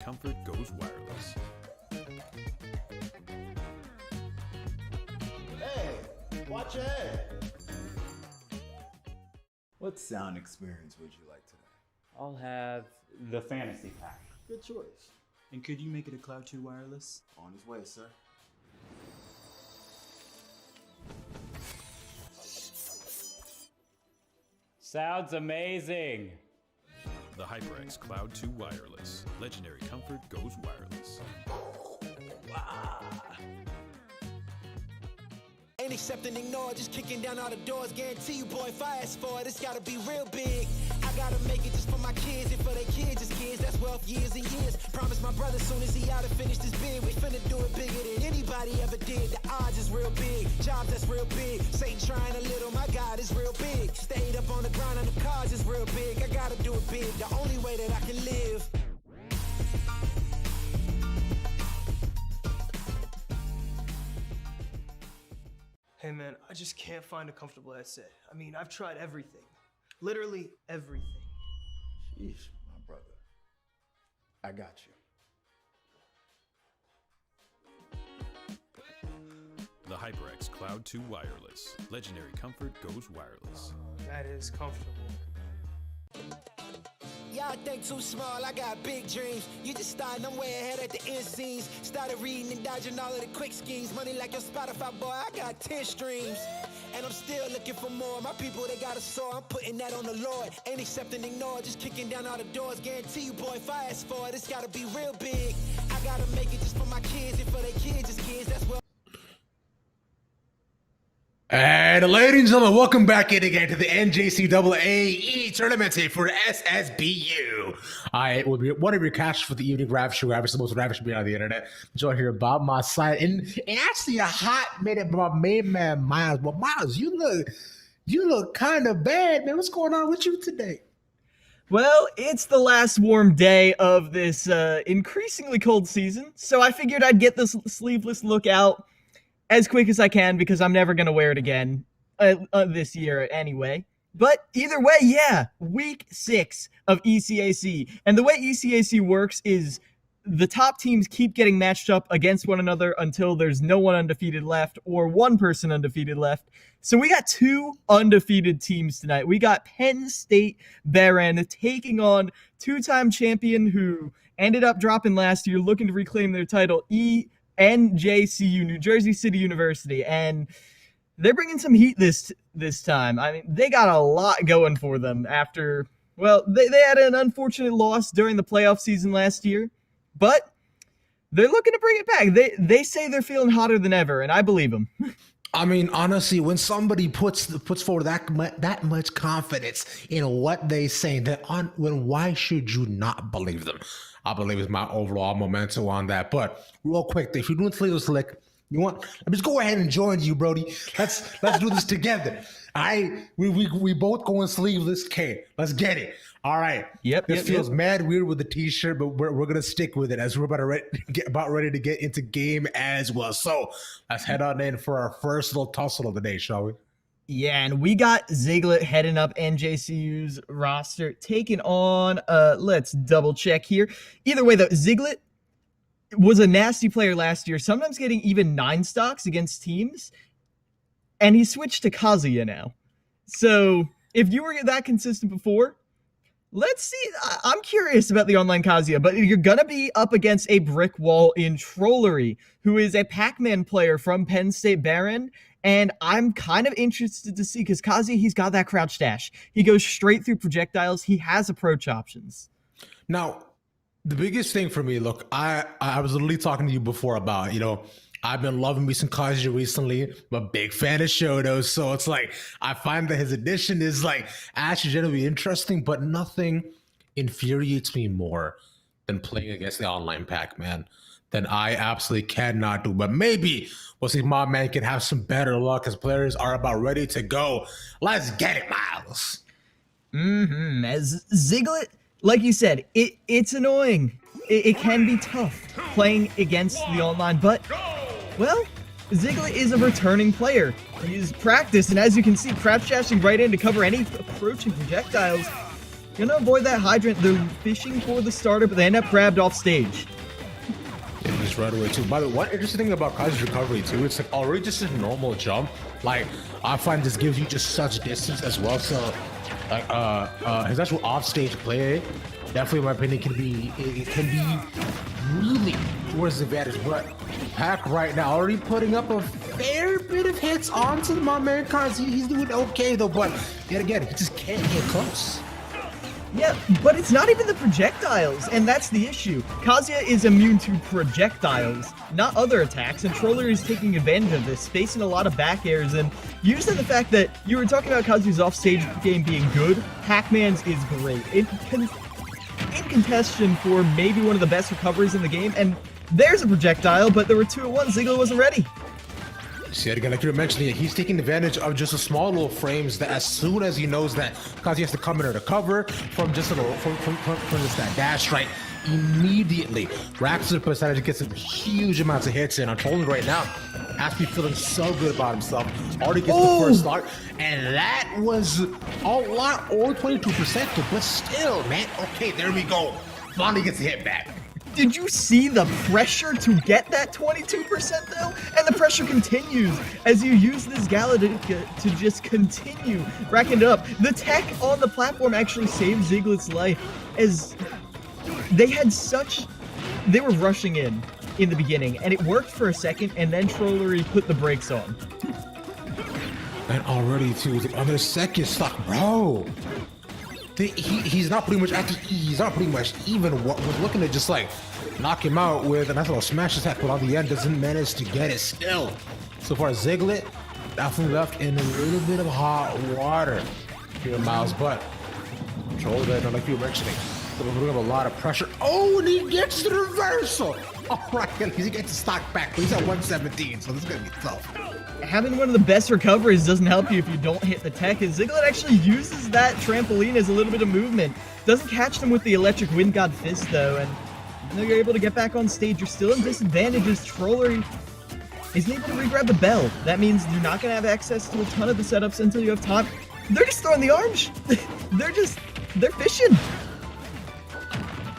Comfort goes wireless. Hey, watch your head. What sound experience would you like today? I'll have the fantasy pack. Good choice. And could you make it a Cloud 2 wireless? On his way, sir. Sounds amazing. The HyperX Cloud 2 Wireless. Legendary comfort goes wireless. Ain't accepting, ignore, just kicking down all the doors. Guarantee you, boy, if I ask for it, it's gotta be real big. I gotta make it just for my kids and for their kids' kids. That's wealth years and years. Promise my brother soon as he out and finish this bid, we finna do it bigger than anybody ever did. The odds is real big, jobs that's real big. Satan trying a little, my God is real big. Stayed up on the grind on the cars is real big. I gotta do it big, the only way that I can live. Hey man, I just can't find a comfortable headset. I mean, I've tried everything. Literally everything. Sheesh, my brother. I got you. The HyperX Cloud 2 Wireless. Legendary comfort goes wireless. That is comfortable. Y'all think too small, I got big dreams. You just starting, I'm way ahead at the end scenes. Started reading and dodging all of the quick schemes. Money like your Spotify, boy, I got 10 streams. And I'm still looking for more. My people, they got a soar, I'm putting that on the Lord. Ain't accepting, ignore, just kicking down all the doors. Guarantee you, boy, if I ask for it, it's gotta be real big. I gotta make it just for my kids and for their kids' kids. That's what. And ladies and gentlemen, welcome back in again to the NJCU tournament for SSBU. I will be one of your casters for the evening rapture, obviously the most rapture being on the internet. Enjoy here about my side, and actually a hot minute by my main man Miles. But Miles, you look kind of bad, man. What's going on with you today? Well, it's the last warm day of this increasingly cold season, so I figured I'd get this sleeveless look out as quick as I can because I'm never going to wear it again this year anyway. But either way, yeah, week 6 of ECAC. And the way ECAC works is the top teams keep getting matched up against one another until there's no one undefeated left or one person undefeated left. So we got 2 undefeated teams tonight. We got Penn State Behrend taking on 2-time champion who ended up dropping last year, looking to reclaim their title, NJCU, New Jersey City University, and they're bringing some heat this time. I mean, they got a lot going for them after, well, they had an unfortunate loss during the playoff season last year, but they're looking to bring it back. They say they're feeling hotter than ever, and I believe them. I mean, honestly, when somebody puts forward that much confidence in what they say, why should you not believe them? I believe it's my overall momentum on that. But real quick, if you're doing Sleeveless Lick, let me just go ahead and join you, Brody. Let's do this together. We both going sleeveless. Okay, let's get it. All right. This feels mad weird with the t-shirt, but we're gonna stick with it as we're about ready to get into game as well. So let's head on in for our first little tussle of the day, shall we? Yeah, and we got Ziglet heading up NJCU's roster, taking on, let's double check here. Either way, though, Ziglet was a nasty player last year, sometimes getting even 9 stocks against teams, and he switched to Kazuya now. So if you were that consistent before, let's see. I'm curious about the online Kazuya, but you're going to be up against a brick wall in Trollery, who is a Pac-Man player from Penn State Behrend. And I'm kind of interested to see, because Kazuya, he's got that crouch dash. He goes straight through projectiles. He has approach options. Now, the biggest thing for me, look, I was literally talking to you before about, I've been loving me some Kazuya recently. I'm a big fan of Shoto, so it's like, I find that his addition is actually generally interesting, but nothing infuriates me more than playing against the online Pac-Man. Then I absolutely cannot do. But maybe we'll see if my man can have some better luck as players are about ready to go. Let's get it, Miles. As Ziglet, like you said, it's annoying. It can be tough playing against the online, but, well, Ziglet is a returning player. He's practiced, and as you can see, crouch dashing right in to cover any approaching projectiles. Gonna avoid that hydrant. They're fishing for the starter, but they end up grabbed off stage. Yeah, just right away too. By the way, one interesting thing about Kazi's recovery too, it's like already just a normal jump. Like I find this gives you just such distance as well. So like his actual offstage play, definitely in my opinion, can be really towards the advantage. But Pac right now already putting up a fair bit of hits onto my man Kazi. He's doing okay though, but yet again, he just can't get close. Yeah, but it's not even the projectiles, and that's the issue. Kazuya is immune to projectiles, not other attacks, and Troller is taking advantage of this, facing a lot of back airs, and using the fact that you were talking about Kazuya's offstage game being good, Pac-Man's is great. In contention for maybe one of the best recoveries in the game, and there's a projectile, but there were 2 at once. Ziggler wasn't ready. See, again, like you were mentioning, he's taking advantage of just a small little frames that as soon as he knows that Kazi has to come in or to cover from just a little, from just that dash right, immediately racks the percentage, gets some huge amounts of hits in. I'm told right now, has to be feeling so good about himself. Already gets the first start, and that was a lot, or 22%, but still, man, okay, there we go. Finally gets the hit back. Did you see the pressure to get that 22% though? And the pressure continues as you use this Gala to just continue racking it up. The tech on the platform actually saved Ziglet's life as they were rushing in the beginning, and it worked for a second, and then Trollery put the brakes on. And already too, on their second stock, bro. He's not pretty much even was looking to just like knock him out with a nice little smash attack, but on the end doesn't manage to get it still. So far, Ziglet definitely left in a little bit of hot water here, Miles, but control that, like you were mentioning, so we're putting up a lot of pressure. Oh, and he gets the reversal. All right, he gets the stock back, but he's at 117, so this is gonna be tough. Having one of the best recoveries doesn't help you if you don't hit the tech, and Ziglet actually uses that trampoline as a little bit of movement. Doesn't catch them with the electric wind god fist though, and you're able to get back on stage. You're still in disadvantages. Troller isn't able to re-grab the bell. That means you're not going to have access to a ton of the setups until you have time. They're just throwing the orange. They're fishing.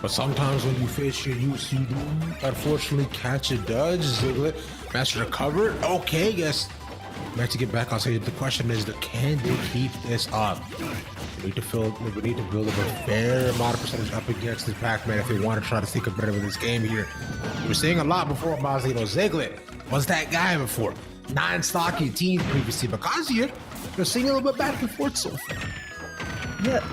But sometimes when you fish, you do unfortunately catch a dodge. Ziglet managed to recover. Okay, yes. Managed to get back on stage. The question is, can they keep this up? We need to build up a fair amount of percentage up against this Pac-Man if they want to try to stay competitive in this game here. We were seeing a lot before about Ziglet was that guy before. 9 stocky teams previously, but Kazuya, they're seeing a little bit back and forth so far. Yeah.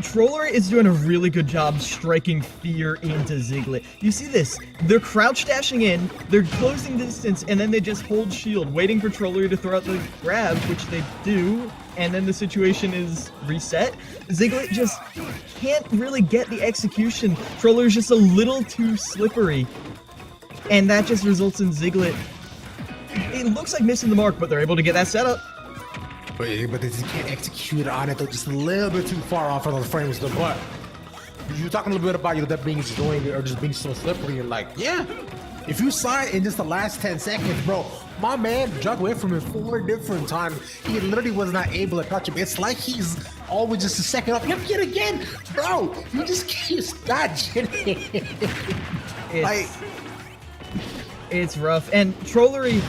Troller is doing a really good job striking fear into Ziglet. You see this? They're crouch dashing in, they're closing distance, and then they just hold shield, waiting for Troller to throw out the grab, which they do, and then the situation is reset. Ziglet just can't really get the execution. Troller's just a little too slippery, and that just results in Ziglet. It looks like missing the mark, but they're able to get that setup. But they just can't execute on it. They're just a little bit too far off of those frames. But you're talking a little bit about that being annoying or just being so slippery. And like, yeah, if you saw it in just the last 10 seconds, bro, my man jumped away from him 4 different times. He literally was not able to touch him. It's like he's always just a second off. Yet again, bro, you just keep dodging. It's rough. And Trollery,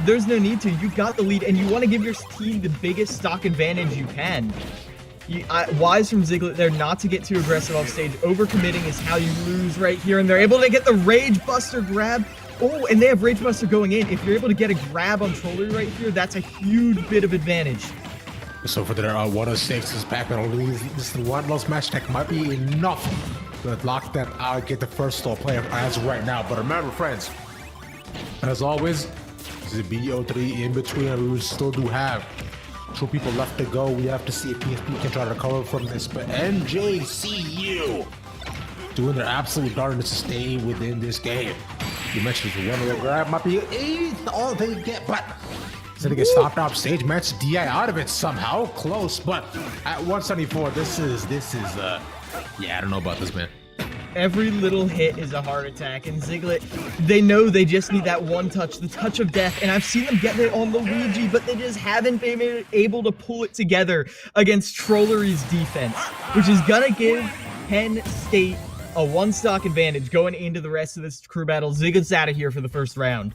there's no need to. You got the lead, and you want to give your team the biggest stock advantage you can. Wise from Ziglet there not to get too aggressive off stage. Overcommitting is how you lose right here, and they're able to get the Rage Buster grab. Oh, and they have Rage Buster going in. If you're able to get a grab on Trollery right here, that's a huge bit of advantage. So for their 106, this Pac-Man this one low smash attack might be enough to lock them out, get the first stall player as of right now. But remember, friends, as always, this is a BO3 in between, and we still do have 2 people left to go. We have to see if PSB can try to recover from this, but NJCU doing their absolute darndest to stay within this game. You mentioned the one little grab might be all they get, but so they get stopped off stage, match DI out of it somehow, close, but at 174, this is yeah, I don't know about this, man. Every little hit is a heart attack, and Zigglet, they know they just need that one touch, the touch of death, and I've seen them get it on Luigi, but they just haven't been able to pull it together against Trollery's defense, which is gonna give Penn State a one-stock advantage going into the rest of this crew battle. Ziglet's out of here for the first round.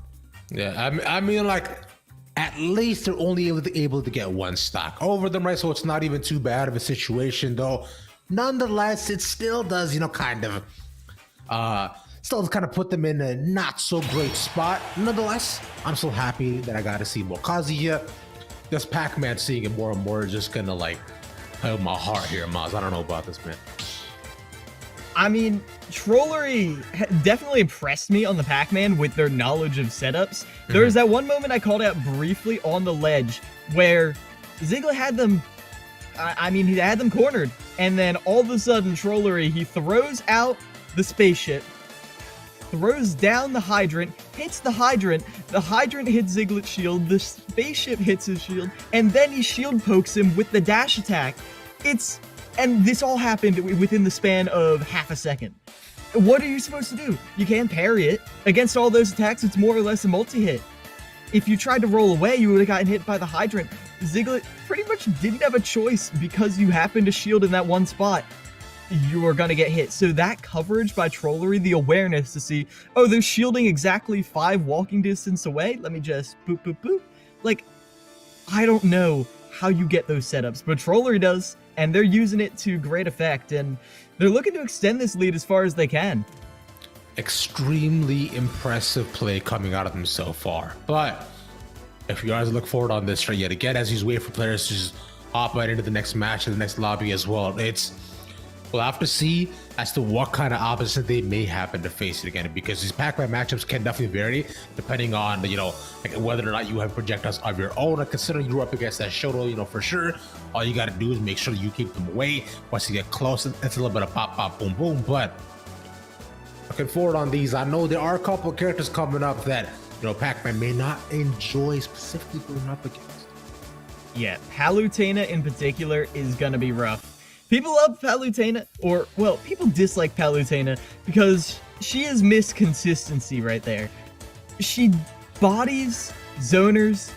Yeah, I mean, like, at least they're only able to get one stock over them, right? So it's not even too bad of a situation, though. Nonetheless, it still does, still kind of put them in a not so great spot. Nonetheless, I'm so happy that I got to see more Kazuya. This Pac-Man seeing it more and more is just gonna like help my heart here, Maz. I don't know about this, man. I mean, Trollery definitely impressed me on the Pac-Man with their knowledge of setups. There was that one moment I called out briefly on the ledge where Ziggler had them, he had them cornered. And then all of a sudden, Trollery, he throws out the spaceship, throws down the hydrant, hits the hydrant hits Ziglet's shield, the spaceship hits his shield, and then he shield pokes him with the dash attack. And this all happened within the span of half a second. What are you supposed to do? You can't parry it. Against all those attacks, it's more or less a multi-hit. If you tried to roll away, you would have gotten hit by the hydrant. Zigglet pretty much didn't have a choice because you happened to shield in that one spot. You were going to get hit. So that coverage by Trollery, the awareness to see, oh, they're shielding exactly 5 walking distance away. Let me just boop, boop, boop. Like, I don't know how you get those setups, but Trollery does, and they're using it to great effect, and they're looking to extend this lead as far as they can. Extremely impressive play coming out of them so far. But if you guys look forward on this right yet again, as he's waiting for players to just hop right into the next match and the next lobby as well, we'll have to see as to what kind of opposite they may happen to face it again, because these Pac-Man matchups can definitely vary depending on, like whether or not you have projectiles of your own. And considering you're up against that Shoto, for sure, all you got to do is make sure that you keep them away. Once you get close, it's a little bit of pop, pop, boom, boom. But looking forward on these, I know there are a couple of characters coming up that, Pac-Man may not enjoy specifically going up against. Yeah, Palutena in particular is going to be rough. People love Palutena, people dislike Palutena because she has missed consistency right there. She bodies zoners,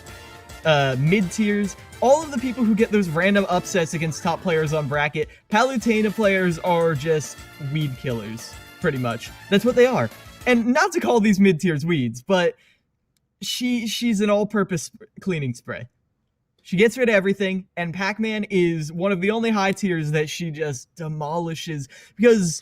mid-tiers, all of the people who get those random upsets against top players on bracket. Palutena players are just weed killers, pretty much. That's what they are. And not to call these mid-tiers weeds, but she's an all-purpose cleaning spray. She gets rid of everything, and Pac-Man is one of the only high tiers that she just demolishes, because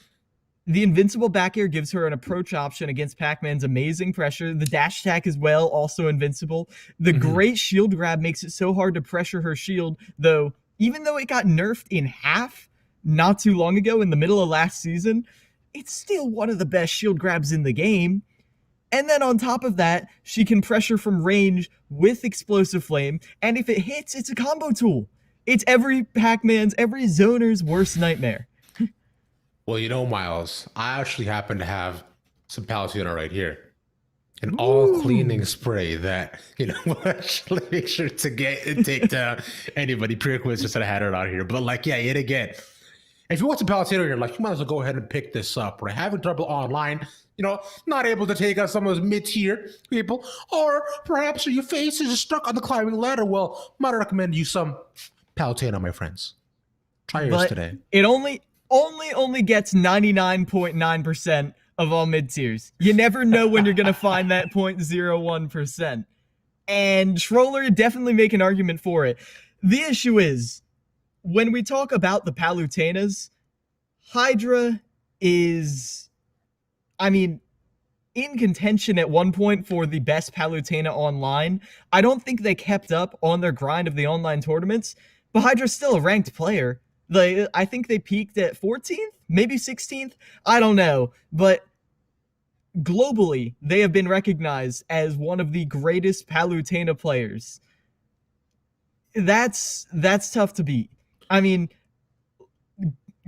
the invincible back air gives her an approach option against Pac-Man's amazing pressure. The dash attack as well, also invincible. The great shield grab makes it so hard to pressure her shield, though, even though it got nerfed in half not too long ago in the middle of last season, it's still one of the best shield grabs in the game. And then on top of that, she can pressure from range with Explosive Flame, and if it hits, it's a combo tool. It's every Pac-Man's, every zoner's worst nightmare. Well, Miles, I actually happen to have some Palutena right here. An all-cleaning spray that, will actually make sure to take down anybody. Prerequisites that I had it out here. But, yet again, if you want some Palutena, you're like, you might as well go ahead and pick this up, right? Having trouble online, not able to take out some of those mid-tier people, or perhaps your face is stuck on the climbing ladder. Well, might recommend you some Palutena, my friends. Try yours today. It only gets 99.9% of all mid-tiers. You never know when you're going to find that 0.01%. And Troller definitely make an argument for it. The issue is, when we talk about the Palutenas, Hydra is, in contention at one point for the best Palutena online. I don't think they kept up on their grind of the online tournaments, but Hydra's still a ranked player. I think they peaked at 14th, maybe 16th. I don't know, but globally, they have been recognized as one of the greatest Palutena players. That's tough to beat.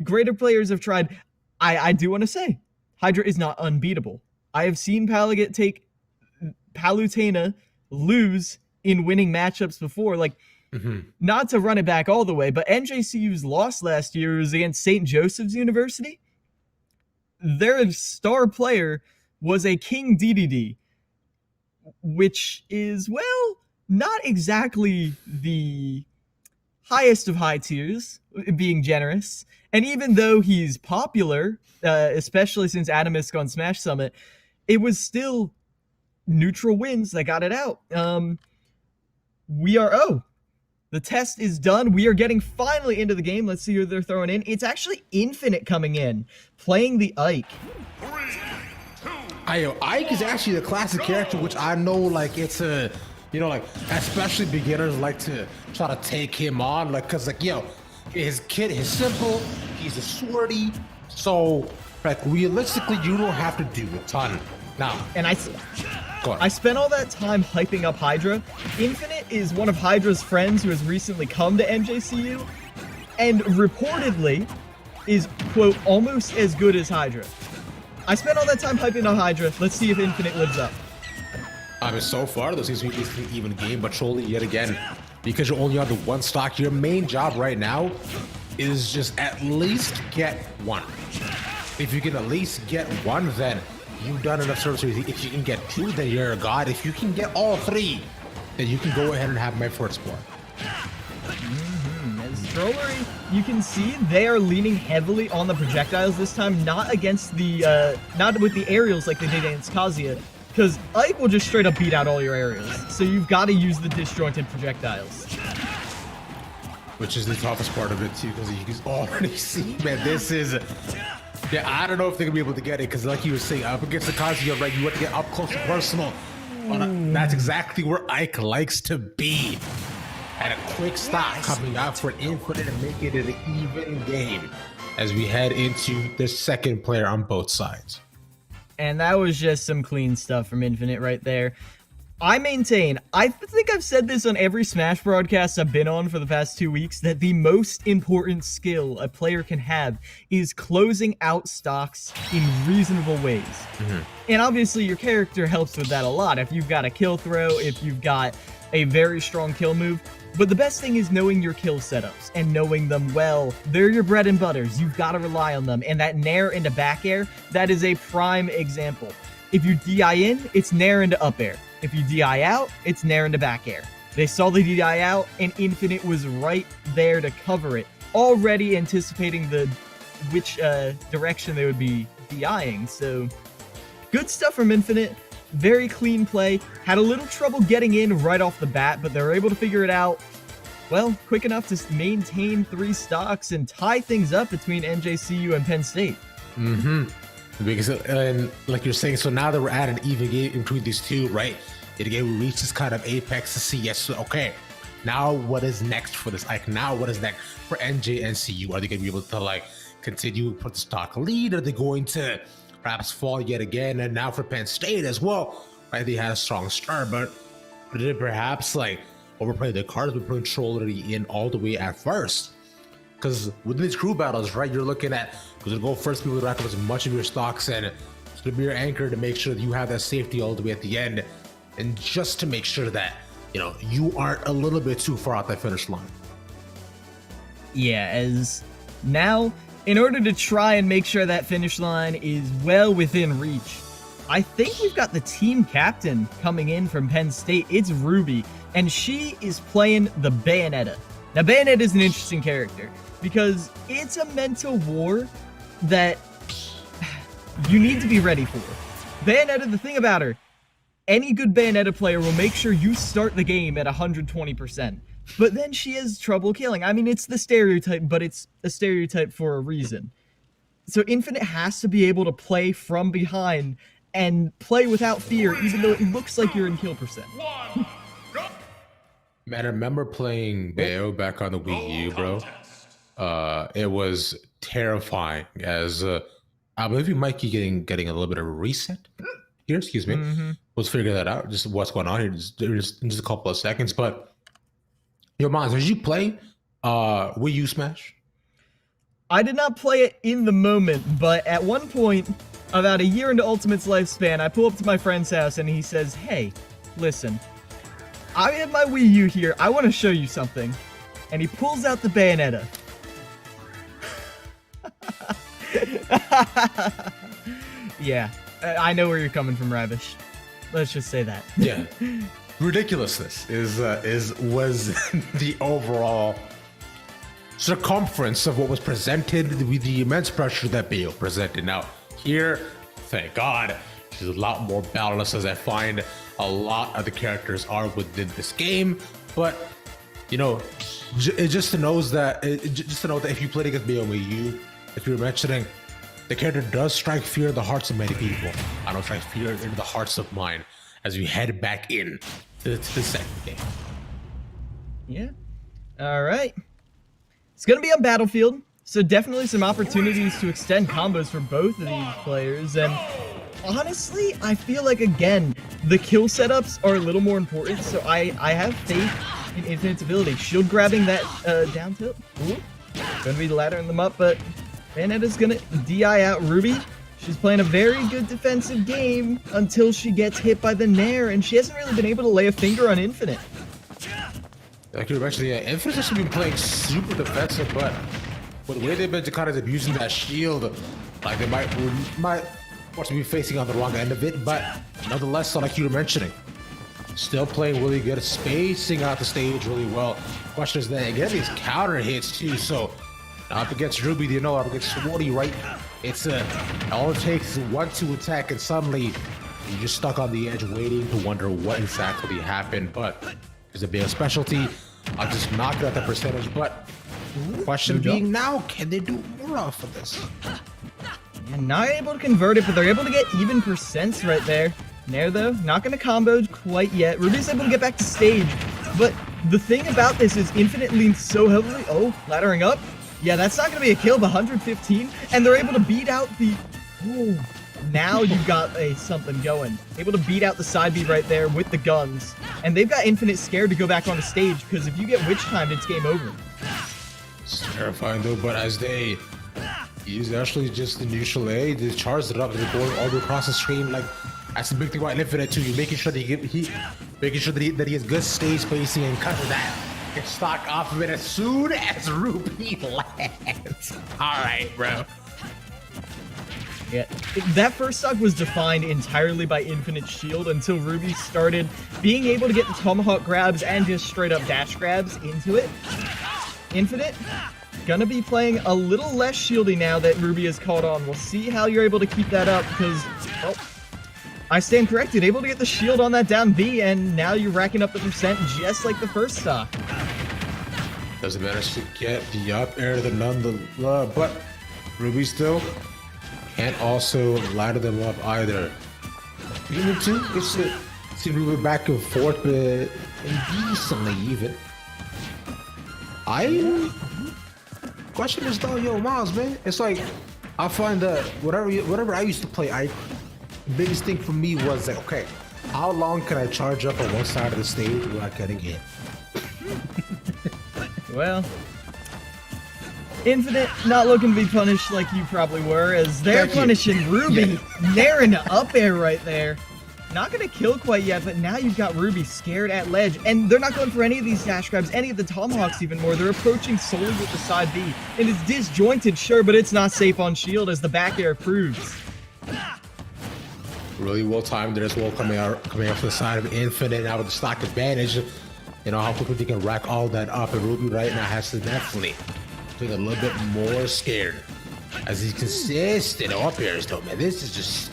Greater players have tried. I do want to say, Hydra is not unbeatable. I have seen Palutena lose in winning matchups before. Not to run it back all the way, but NJCU's loss last year was against St. Joseph's University. their star player was a King DDD, which is, well, not exactly the highest of high tiers, being generous. And even though he's popular, especially since Adamisk on Smash Summit, it was still neutral wins that got it out. The test is done. We are getting finally into the game. Let's see who they're throwing in. It's actually Infinite coming in, playing the Ike. Ike is actually the classic character, which I know, like, it's a, you know, like, especially beginners like to try to take him on, like, cause like, yo, his kid is simple, he's a swordy, so, like, realistically, you don't have to do a ton. Now, And I spent all that time hyping up Hydra. Infinite is one of Hydra's friends who has recently come to NJCU, and reportedly is, quote, almost as good as Hydra. I spent all that time hyping on Hydra. Let's see if Infinite lives up. I mean, so far, this seems to be an even game, but surely, yet again, because you're only on the one stock, your main job right now is just at least get one. If you can at least get one, then you've done enough services. If you can get two, then you're a god. If you can get all three, then you can go ahead and have my first one. As Drollery, you can see they are leaning heavily on the projectiles this time, not against the, not with the aerials like they did against Kazuya, because Ike will just straight up beat out all your aerials, so you've got to use the disjointed projectiles. Which is the toughest part of it too, because you can already see, man, this is... Yeah, I don't know if they're gonna be able to get it, because like you were saying, up against the Kazuya, right, you want to get up close and personal. That's exactly where Ike likes to be. And a quick stop coming out for Infinite and making it an even game as we head into the second player on both sides. And that was just some clean stuff from Infinite right there. I maintain, I think I've said this on every Smash broadcast I've been on for the past 2 weeks, that the most important skill a player can have is closing out stocks in reasonable ways. And obviously your character helps with that a lot. If you've got a kill throw, if you've got a very strong kill move. But the best thing is knowing your kill setups and knowing them well. They're your bread and butters. You've got to rely on them. And that nair into back air, that is a prime example. If you DI in, it's nair into up air. If you DI out, it's nair into back air. They saw the DI out, and Infinite was right there to cover it, already anticipating which direction they would be DIing. So, good stuff from Infinite. Very clean play. Had a little trouble getting in right off the bat, but they were able to figure it out, well, quick enough to maintain 3 stocks and tie things up between NJCU and Penn State. Because, and like you're saying, so now that we're at an even game between these two, right? It again, we reach this kind of apex to see, yes, okay, now what is next for this? Like, now what is next for NJCU? Are they going to be able to, like, continue put the stock lead? Are they going to perhaps fall yet again? And now for Penn State as well, right? They had a strong start, but did it perhaps, like, overplay the cards with putting Trollery in all the way at first? Because with these crew battles, right, you're looking at, because to go first, people rack up as much of your stocks, and it's going to be your anchor to make sure that you have that safety all the way at the end, and just to make sure that, you know, you aren't a little bit too far out that finish line. Yeah, as now, in order to try and make sure that finish line is well within reach, I think we've got the team captain coming in from Penn State. It's Ruby, and she is playing the Bayonetta. Now, Bayonetta is an interesting character because it's a mental war that you need to be ready for. Bayonetta, the thing about her, any good Bayonetta player will make sure you start the game at 120%. But then she has trouble killing. I mean, it's the stereotype, but it's a stereotype for a reason. So Infinite has to be able to play from behind and play without fear, even though it looks like you're in kill percent. Man, I remember playing Bayo back on the Wii U, bro. It was terrifying, as I believe you might be getting a little bit of a reset here. Excuse me. Let's figure that out. Just what's going on here. Just in just a couple of seconds. But yo, Mons, did you play Wii U Smash? I did not play it in the moment, but at one point, about a year into Ultimate's lifespan, I pull up to my friend's house and he says, "Hey, listen, I have my Wii U here. I want to show you something." And he pulls out the Bayonetta. Yeah, I know where you're coming from, Ravish. Let's just say that. Yeah, ridiculousness was the overall circumference of what was presented with the immense pressure that Bale presented. Now here, thank God, she's a lot more balanced, as I find a lot of the characters are within this game. But you know, just to know that if you played against BOMU, if you were mentioning, the character does strike fear in the hearts of many people. I don't strike fear into the hearts of mine as we head back in to the second game. Yeah. All right. It's going to be on Battlefield, so definitely some opportunities to extend combos for both of these players. And honestly, I feel like, again, the kill setups are a little more important, so I have faith in Infinite's ability. Shield grabbing that down tilt. Ooh. Going to be laddering them up, but Bayonetta's going to DI out Ruby. She's playing a very good defensive game until she gets hit by the Nair, and she hasn't really been able to lay a finger on Infinite. Like you mentioned, yeah, Infinite's actually been playing super defensive, but with the way they've been kind of abusing that shield, like they might force be facing on the wrong end of it, but nonetheless, like you were mentioning, still playing really good, spacing out the stage really well. Question is then again these counter hits too, so up against Ruby, you know, up against Swarty, right? It's all it takes is 1-2 attack, and suddenly you're just stuck on the edge waiting to wonder what exactly happened. But there's a big specialty. I'll just knock out the percentage, but question being now, can they do more off of this? And not able to convert it, but they're able to get even percents right there. Nair, though, not going to combo quite yet. Ruby's able to get back to stage, but the thing about this is Infinite leans so heavily. Oh, laddering up. Yeah, that's not going to be a kill, but 115, and they're able to beat out the... Ooh, now you've got something going. Able to beat out the side B right there with the guns, and they've got Infinite scared to go back on the stage, because if you get witch timed, it's game over. It's terrifying though, but as they use actually just the neutral A, they charged it up, they're going all the way across the screen. Like, that's the big thing about Infinite too. You're making sure that he has good stage spacing and cut that. Get stock off of it as soon as Ruby lands. All right, bro. Yeah, that first stock was defined entirely by Infinite shield until Ruby started being able to get the tomahawk grabs and just straight up dash grabs into it. Infinite gonna be playing a little less shieldy now that Ruby has caught on. We'll see how you're able to keep that up, because, oh, I stand corrected, able to get the shield on that down B, and now you're racking up the percent just like the first stock. Doesn't manage to get the up air, the none, but Ruby still can't also ladder them up either. Even two, it's see Ruby back and forth, but decently even. Question is though, yo, Miles, man, it's like I find that whatever I used to play, the biggest thing for me was like, okay, how long can I charge up on one side of the stage without getting hit? Well, Infinite not looking to be punished like you probably were, as they're punishing Ruby. They're in the up air right there. Not going to kill quite yet, but now you've got Ruby scared at ledge, and they're not going for any of these dash grabs, any of the tomahawks even more. They're approaching solely with the side B, and it's disjointed, sure, but it's not safe on shield, as the back air proves. Really well timed there as well, coming out from the side of Infinite now with the stock advantage. You know how quickly they can rack all that up, and Ruby right now has to definitely be a little bit more scared as he's consistent up airs though, man. This is just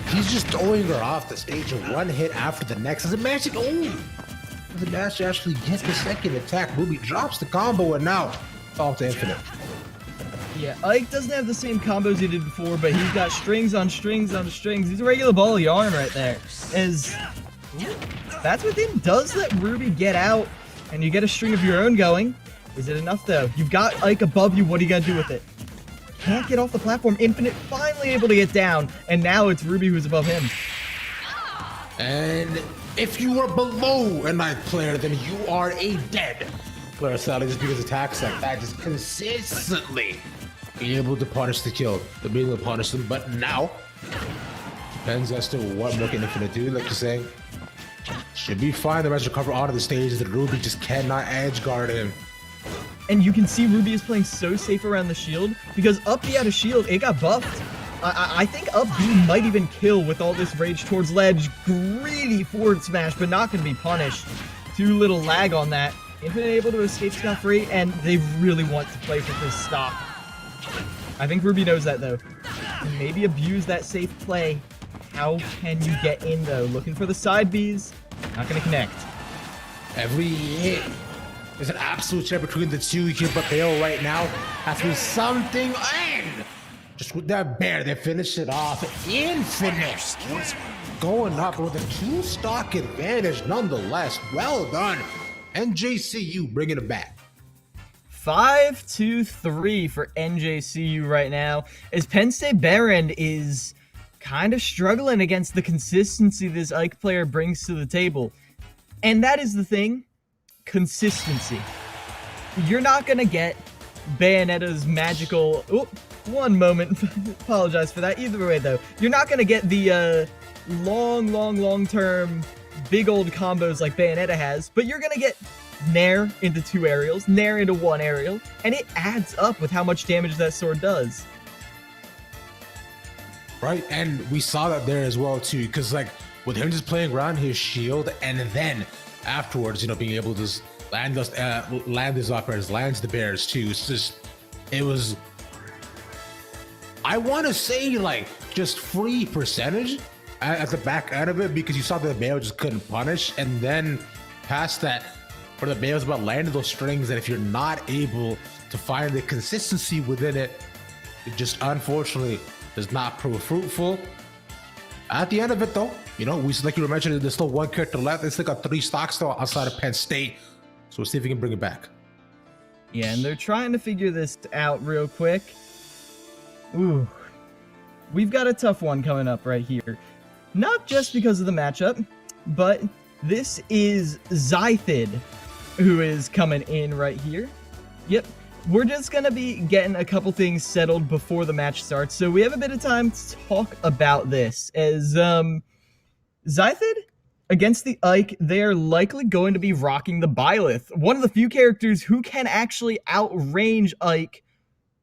he's just throwing her off the stage in one hit after the next. As a match, as a match actually gets the second attack, Ruby drops the combo, and now it's off to Infinite. Yeah, Ike doesn't have the same combos he did before, but he's got strings on strings on strings. He's a regular ball of yarn right there. As that's within does let Ruby get out, and you get a string of your own going. Is it enough though? You've got Ike above you. What are you gonna do with it? Can't get off the platform. Infinite finally able to get down, and now it's Ruby who's above him. And if you are below a 9th player, then you are a dead player. Sadly, just because attacks like that just consistently be able to punish the kill, to be able to punish them. But now depends as to what more can Infinite do. Like you're saying, should be fine. The rest recover onto the stage. That Ruby just cannot edge guard him. And you can see Ruby is playing so safe around the shield, because up B out of shield, it got buffed. I think up B might even kill with all this rage towards ledge. Greedy forward smash, but not going to be punished. Too little lag on that. Infinite able to escape scot-free, and they really want to play for this stock. I think Ruby knows that, though. And maybe abuse that safe play. How can you get in, though? Looking for the side Bs. Not going to connect. Every hit is an absolute share between the two here, but Bale right now has to do something. And just with that bear, they finish it off. Infinite going up with a 2-stock advantage nonetheless. Well done. NJCU bringing it back. 5-3 for NJCU right now, as Penn State Behrend is kind of struggling against the consistency this Ike player brings to the table. And that is the thing, consistency. You're not going to get Bayonetta's magical... Oh, one moment. Apologize for that. Either way, though, you're not going to get the long-term big old combos like Bayonetta has, but you're going to get Nair into 2 aerials, Nair into 1 aerial, and it adds up with how much damage that sword does. Right, and we saw that there as well, too, because, like, with him just playing around his shield, and then afterwards, you know, being able to just land his uppers, lands the bears, too. It's just, it was, I want to say, like, just free percentage at the back end of it, because you saw that the Bayo just couldn't punish, and then past that, for the Bayo's about landing those strings, and if you're not able to find the consistency within it, it just unfortunately does not prove fruitful. At the end of it, though, you know, like you were mentioning, there's still 1 character left. They still got 3 stocks still outside of Penn State, so we'll see if we can bring it back. Yeah, and they're trying to figure this out real quick. Ooh, we've got a tough one coming up right here. Not just because of the matchup, but this is Zythid who is coming in right here. Yep, we're just going to be getting a couple things settled before the match starts, so we have a bit of time to talk about this. As Zythid, against the Ike, they are likely going to be rocking the Byleth, one of the few characters who can actually outrange Ike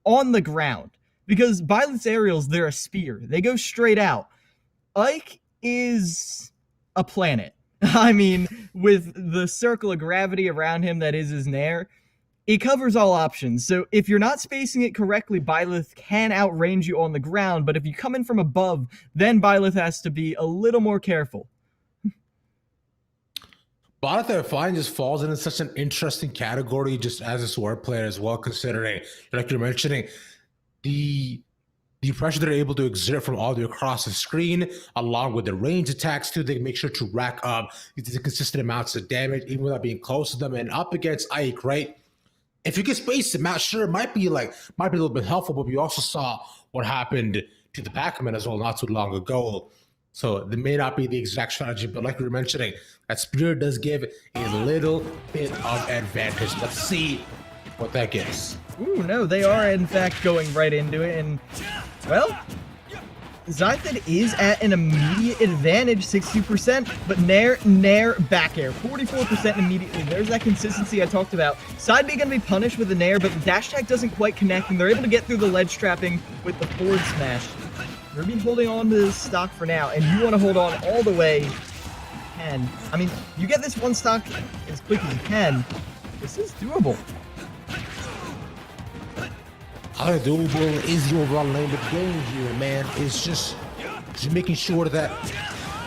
on the ground. Because Byleth's aerials, they're a spear. They go straight out. Ike is a planet. I mean, with the circle of gravity around him that is his Nair, it covers all options. So if you're not spacing it correctly, Byleth can outrange you on the ground, but if you come in from above, then Byleth has to be a little more careful. Byleth, I find, just falls into such an interesting category just as a sword player as well, considering, like you're mentioning, the pressure they're able to exert from all the way across the screen, along with the range attacks too. They make sure to rack up these consistent amounts of damage, even without being close to them. And up against Ike, right? If you can space them out, sure, it might be a little bit helpful, but we also saw what happened to the Pac-Man as well not too long ago. So they may not be the exact strategy, but like we were mentioning, that spear does give a little bit of advantage. Let's see what that gives. Ooh, no, they are in fact going right into it, and, well, Zythid is at an immediate advantage, 60%, but Nair, back air, 44% immediately. There's that consistency I talked about. Side B gonna be punished with the Nair, but the dash tag doesn't quite connect, and they're able to get through the ledge trapping with the forward smash. Ruby holding on to this stock for now, and you want to hold on all the way. And, I mean, you get this 1 stock as quick as you can. This is doable. How doable is the overall name of the game here, man? It's just making sure that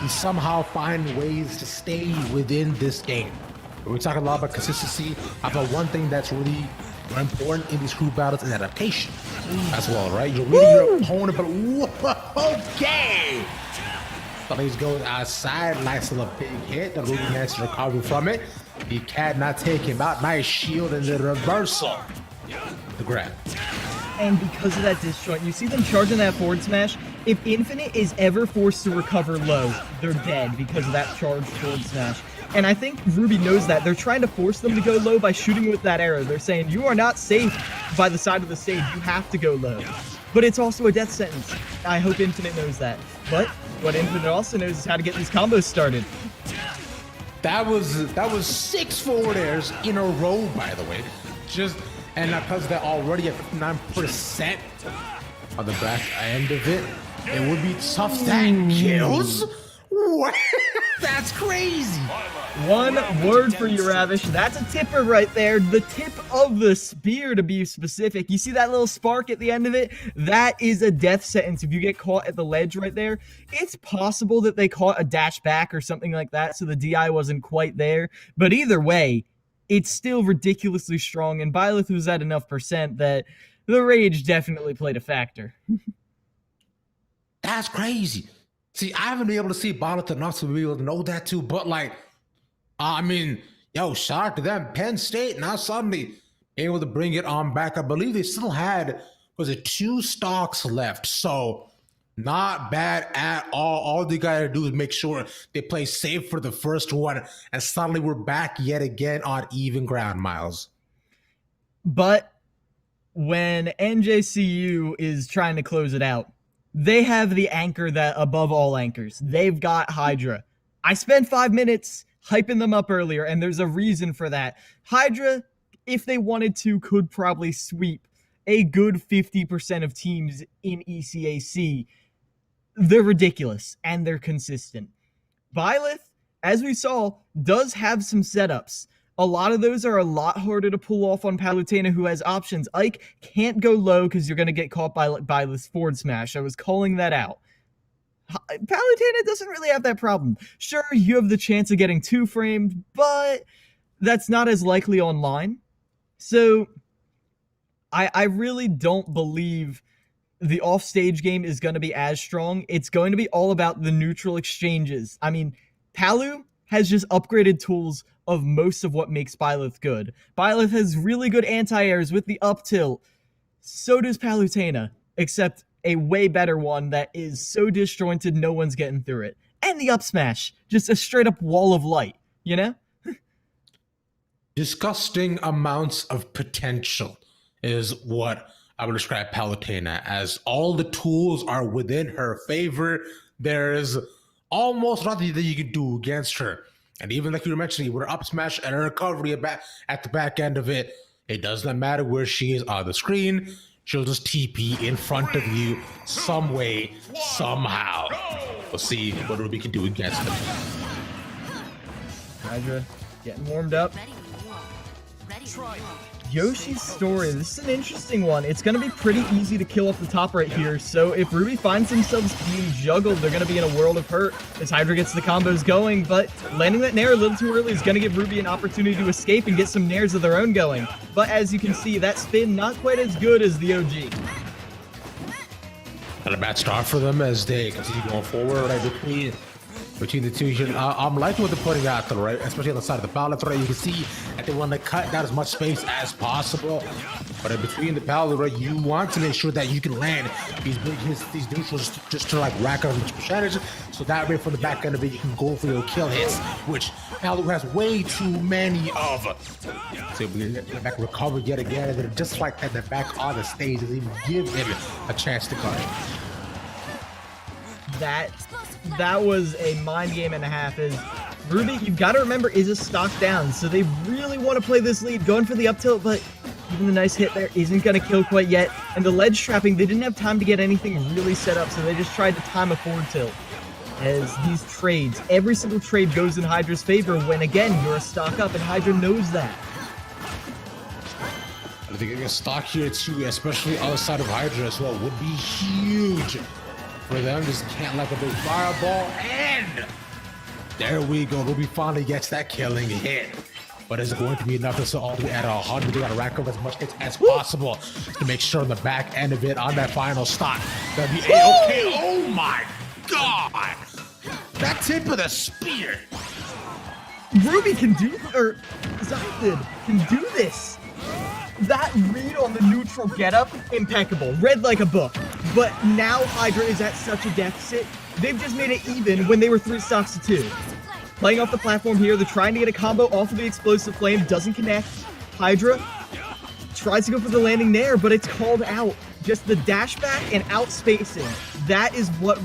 you somehow find ways to stay within this game. We talk a lot about consistency. About one thing that's really important in these crew battles is adaptation as well, right? You're reading your opponent, but okay. Thought he was going outside, nice little big hit. The Ruby managed to recover from it. He cannot take him out. Nice shield and the reversal. The grab. And because of that disjoint, you see them charging that forward smash. If Infinite is ever forced to recover low, they're dead because of that charged forward smash. And I think Ruby knows that. They're trying to force them to go low by shooting with that arrow. They're saying, you are not safe by the side of the stage. You have to go low. But it's also a death sentence. I hope Infinite knows that. But what Infinite also knows is how to get these combos started. That was 6 forward airs in a row, by the way. And because they're already at 59%, on the back end of it. It would be tough. That kills? What? That's crazy. One word for you, Ravish. That's a tipper right there. The tip of the spear, to be specific. You see that little spark at the end of it? That is a death sentence if you get caught at the ledge right there. It's possible that they caught a dash back or something like that, so the DI wasn't quite there. But either way, it's still ridiculously strong, and Byleth was at enough percent that the rage definitely played a factor. That's crazy. See, I haven't been able to see Byleth enough to be able to know that too, but like, I mean, yo, shout out to them. Penn State now suddenly able to bring it on back. I believe they still had, was it 2 stocks left? So not bad at all. All they got to do is make sure they play safe for the first one. And suddenly we're back yet again on even ground, Miles. But when NJCU is trying to close it out, they have the anchor that above all anchors. They've got Hydra. I spent 5 minutes hyping them up earlier, and there's a reason for that. Hydra, if they wanted to, could probably sweep a good 50% of teams in ECAC. They're ridiculous, and they're consistent. Byleth, as we saw, does have some setups. A lot of those are a lot harder to pull off on Palutena, who has options. Ike can't go low because you're going to get caught by this forward smash. I was calling that out. Palutena doesn't really have that problem. Sure, you have the chance of getting 2-framed, but that's not as likely online. So, I really don't believe the offstage game is going to be as strong. It's going to be all about the neutral exchanges. I mean, Palu has just upgraded tools of most of what makes Byleth good. Byleth has really good anti-airs with the up tilt. So does Palutena, except a way better one that is so disjointed no one's getting through it. And the up smash, just a straight up wall of light, you know? Disgusting amounts of potential is what I would describe Palutena as. All the tools are within her favor. There's almost nothing that you can do against her. And even like you were mentioning, with her up smash and her recovery at the back end of it, it doesn't matter where she is on the screen. She'll just TP in front of you some way, somehow. We'll see what Ruby can do against them. Hydra getting warmed up. Yoshi's story. This is an interesting one. It's going to be pretty easy to kill off the top right here, so if Ruby finds themselves being juggled, they're going to be in a world of hurt as Hydra gets the combos going, but landing that nair a little too early is going to give Ruby an opportunity to escape and get some nairs of their own going. But as you can see, that spin not quite as good as the OG. Not a bad start for them as they continue going forward right between the two here. I'm liking what they're putting out there, right? Especially on the side of the pallet, right? You can see that they want to cut down as much space as possible. But in between the pallet, right, you want to make sure that you can land these neutrals just to like rack up each percentage. So that way from the back end of it, you can go for your kill hits, which Palu has way too many of. So we get back recover yet again, and then just like that, they're back on the stage doesn't even give him a chance to cut. That was a mind game and a half. Is Ruby, you've got to remember, is a stock down, so they really want to play this lead, going for the up tilt, but even the nice hit there isn't going to kill quite yet. And the ledge trapping, they didn't have time to get anything really set up, so they just tried to time a forward tilt. As these trades, every single trade goes in Hydra's favor when, again, you're a stock up, and Hydra knows that. I think a stock here too, especially on the side of Hydra as well, would be huge for them. Just can't let a big fireball, and there we go. Ruby finally gets that killing hit. But is it going to be enough to all the way at 100? They got to rack up as much hits as possible to make sure on the back end of it, on that final stock, that'll be A-okay. Oh my god! That tip of the spear! Ruby can do, or Zythid can do this. That read on the neutral getup, impeccable. Read like a book. But now Hydra is at such a deficit, they've just made it even when they were 3 stocks to 2. Playing off the platform here, they're trying to get a combo off of the explosive flame, doesn't connect. Hydra tries to go for the landing nair, but it's called out. Just the dash back and out spacing. That is what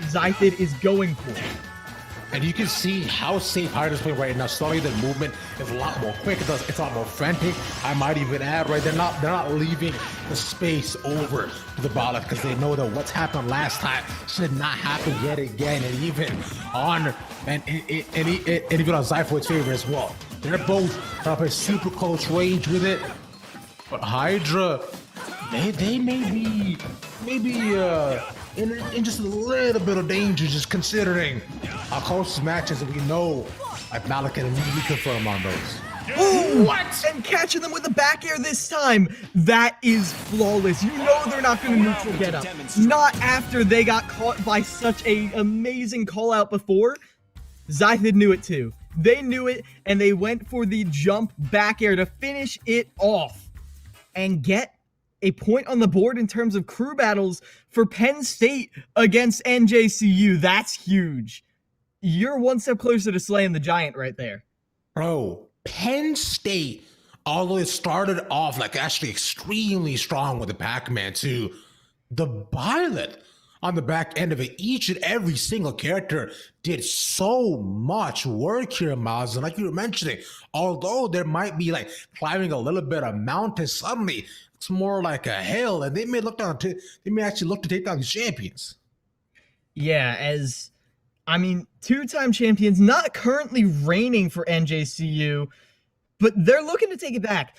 Zythid is going for. And you can see how safe Hydra's playing right now. Slowly the movement is a lot more quick. It's a lot more frantic. I might even add, right? They're not leaving the space over to the Bollock because they know that what's happened last time should not happen yet again. And even on even on Zyphoid's favor as well. They're both up in super close range with it. But Hydra, they may be in just a little bit of danger, just considering how close matches we know. Like Malik can immediately confirm on those. Ooh, what? And catching them with the back air this time. That is flawless. You know they're not going to neutral get up. Not after they got caught by such a amazing call out before. Zythid knew it too. They knew it, and they went for the jump back air to finish it off and get a point on the board in terms of crew battles for Penn State against NJCU. That's huge. You're one step closer to slaying the giant right there. Bro, Penn State, although it started off like actually extremely strong with the Pac-Man too, the pilot on the back end of it, each and every single character did so much work here, Miles. And like you were mentioning, although there might be like climbing a little bit of mountain, suddenly it's more like a hill, and they may actually look to take down these champions. Yeah, two-time champions, not currently reigning for NJCU, but they're looking to take it back.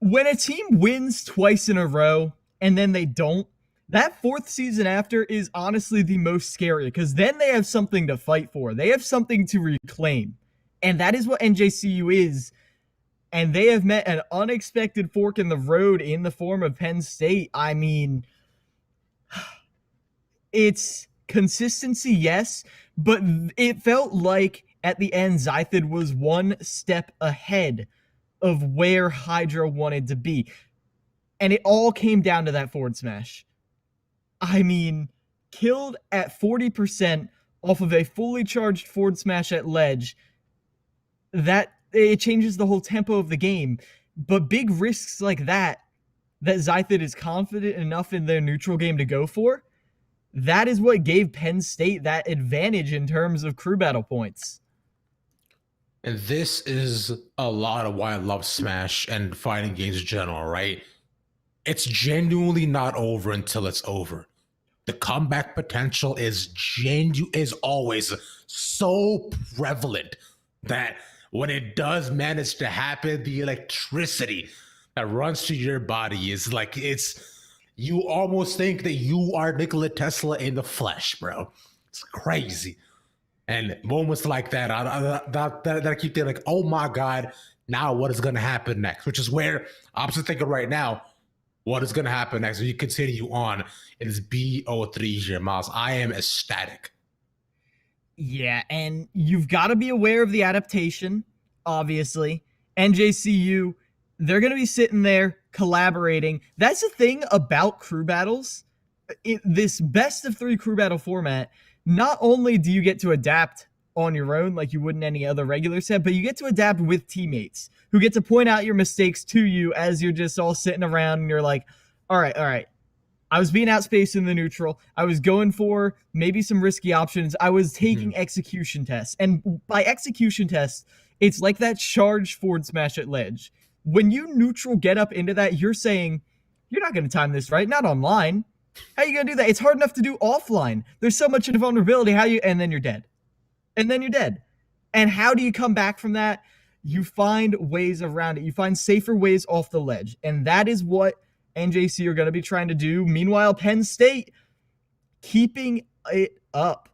When a team wins twice in a row and then they don't, that fourth season after is honestly the most scary, because then they have something to fight for. They have something to reclaim. And that is what NJCU is. And they have met an unexpected fork in the road in the form of Penn State. I mean, it's consistency, yes, but it felt like at the end, Zythid was one step ahead of where Hydra wanted to be. And it all came down to that forward smash. I mean, killed at 40% off of a fully charged forward smash at ledge. That it changes the whole tempo of the game. But big risks like that Zythid is confident enough in their neutral game to go for, that is what gave Penn State that advantage in terms of crew battle points. And this is a lot of why I love Smash and fighting games in general, right? It's genuinely not over until it's over. The comeback potential is always so prevalent that when it does manage to happen, the electricity that runs through your body is like, you almost think that you are Nikola Tesla in the flesh, bro. It's crazy. And moments like that, I keep thinking like, oh my God, now what is going to happen next? Which is where I'm just thinking right now, what is going to happen next? When you continue on in this BO3 here, Miles, I am ecstatic. Yeah, and you've got to be aware of the adaptation, obviously. NJCU, they're going to be sitting there collaborating. That's the thing about crew battles. This best of 3 crew battle format, not only do you get to adapt on your own like you would in any other regular set, but you get to adapt with teammates who get to point out your mistakes to you as you're just all sitting around and you're like, all right. I was being outspaced in the neutral. I was going for maybe some risky options. I was taking execution tests. And by execution tests, it's like that charged forward smash at ledge. When you neutral get up into that, you're saying, you're not going to time this right, not online. How are you going to do that? It's hard enough to do offline. There's so much vulnerability. And then you're dead. And how do you come back from that? You find ways around it. You find safer ways off the ledge. And that is what NJC are going to be trying to do. Meanwhile, Penn State, keeping it up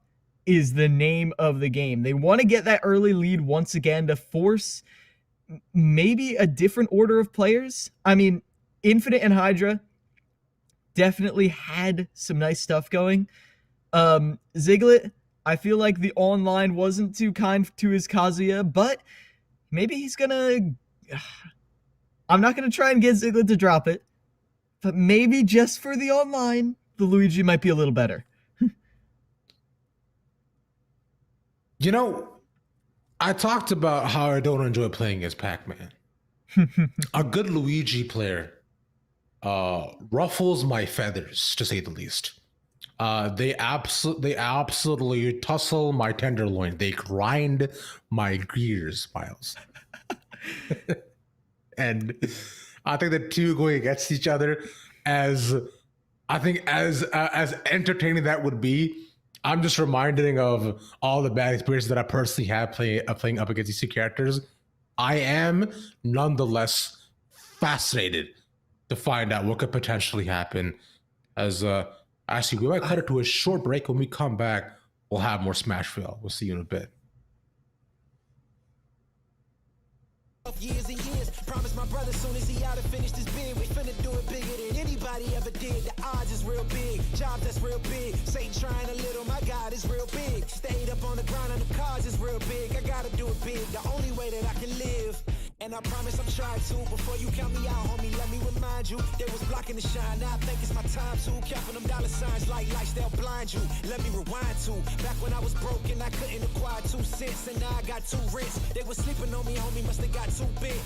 is the name of the game. They want to get that early lead once again to force maybe a different order of players. I mean, Infinite and Hydra definitely had some nice stuff going. Ziglet, I feel like the online wasn't too kind to his Kazuya, but maybe he's gonna... I'm not gonna try and get Ziglet to drop it, but maybe just for the online, the Luigi might be a little better. You know, I talked about how I don't enjoy playing as Pac-Man. A good Luigi player ruffles my feathers, to say the least. They absolutely tussle my tenderloin. They grind my gears, Miles. And I think the two going against each other, as entertaining that would be, I'm just reminding of all the bad experiences that I personally have playing up against these two characters. I am nonetheless fascinated to find out what could potentially happen. As actually, we might cut it to a short break. When we come back, we'll have more Smashville. We'll see you in a bit. Years and years, promised my brother soon as he out and finished his bid, we finna do it bigger than anybody ever did. The odds is real big, jobs that's real big. Satan trying a little, my God is real big. Stayed up on the grind on the cards is real big. I gotta do it big, the only way that I can live. And I promise I'm trying to. Before you count me out, homie, let me remind you. They was blocking the shine, now I think it's my time to. Counting them dollar signs like lights, they'll blind you. Let me rewind to. Back when I was broke and I couldn't acquire 2 cents, and now I got 2 rents. They was sleeping on me, homie, must have got too big.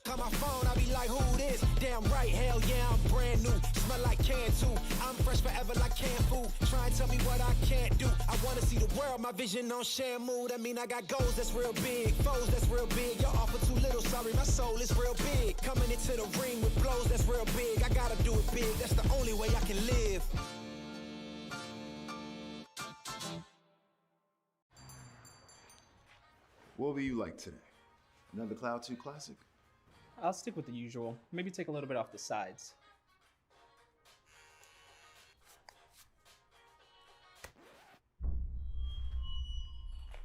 Call my phone, I be like, who this? Damn right, hell yeah, I'm brand new. Smell like can too. I'm fresh forever like canned food. Try and tell me what I can't do. I wanna see the world, my vision on shamu. That mean I got goals that's real big, foes that's real big. Y'all offer too little, sorry, my soul is real big. Coming into the ring with blows that's real big. I gotta do it big, that's the only way I can live. What will you like today? Another Cloud 2 classic? I'll stick with the usual. Maybe take a little bit off the sides.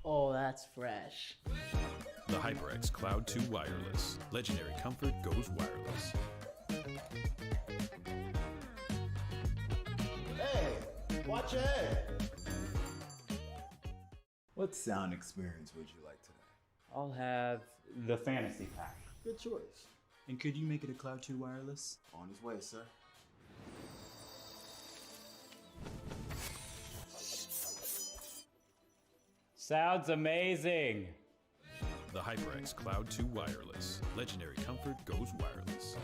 Oh, that's fresh. The HyperX Cloud 2 Wireless. Legendary comfort goes wireless. Hey, watch ahead. What sound experience would you like today? I'll have the fantasy pack. Good choice. And could you make it a Cloud 2 wireless? On his way, sir. Sounds amazing. The HyperX Cloud 2 Wireless. Legendary comfort goes wireless.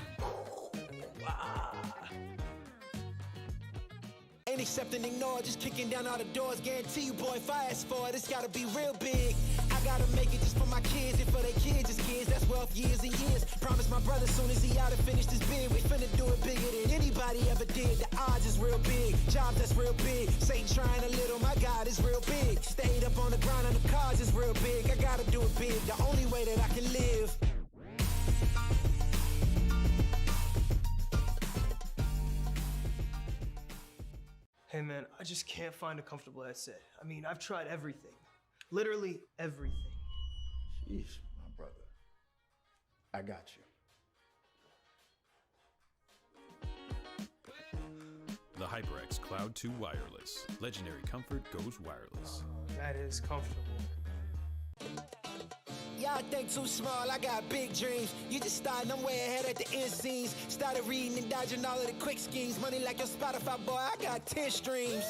Ain't accept and ignore, just kicking down all the doors. Guarantee you, boy, if I ask for it, it's gotta be real big. I gotta make it just for my kids and for their kids' kids. That's wealth years and years. Promised my brother soon as he out and finished his bid, we finna do it bigger than anybody ever did. The odds is real big, jobs that's real big. Satan trying a little, my God is real big. Stayed up on the grind on the cards is real big. I gotta do it big, the only way that I can live. Hey man, I just can't find a comfortable headset. I mean, I've tried everything. Literally everything. Sheesh, my brother. I got you. The HyperX Cloud 2 Wireless. Legendary comfort goes wireless. That is comfortable. Y'all think too small, I got big dreams. You just starting, I'm way ahead at the end scenes. Started reading and dodging all of the quick schemes. Money like your Spotify, boy, I got 10 streams.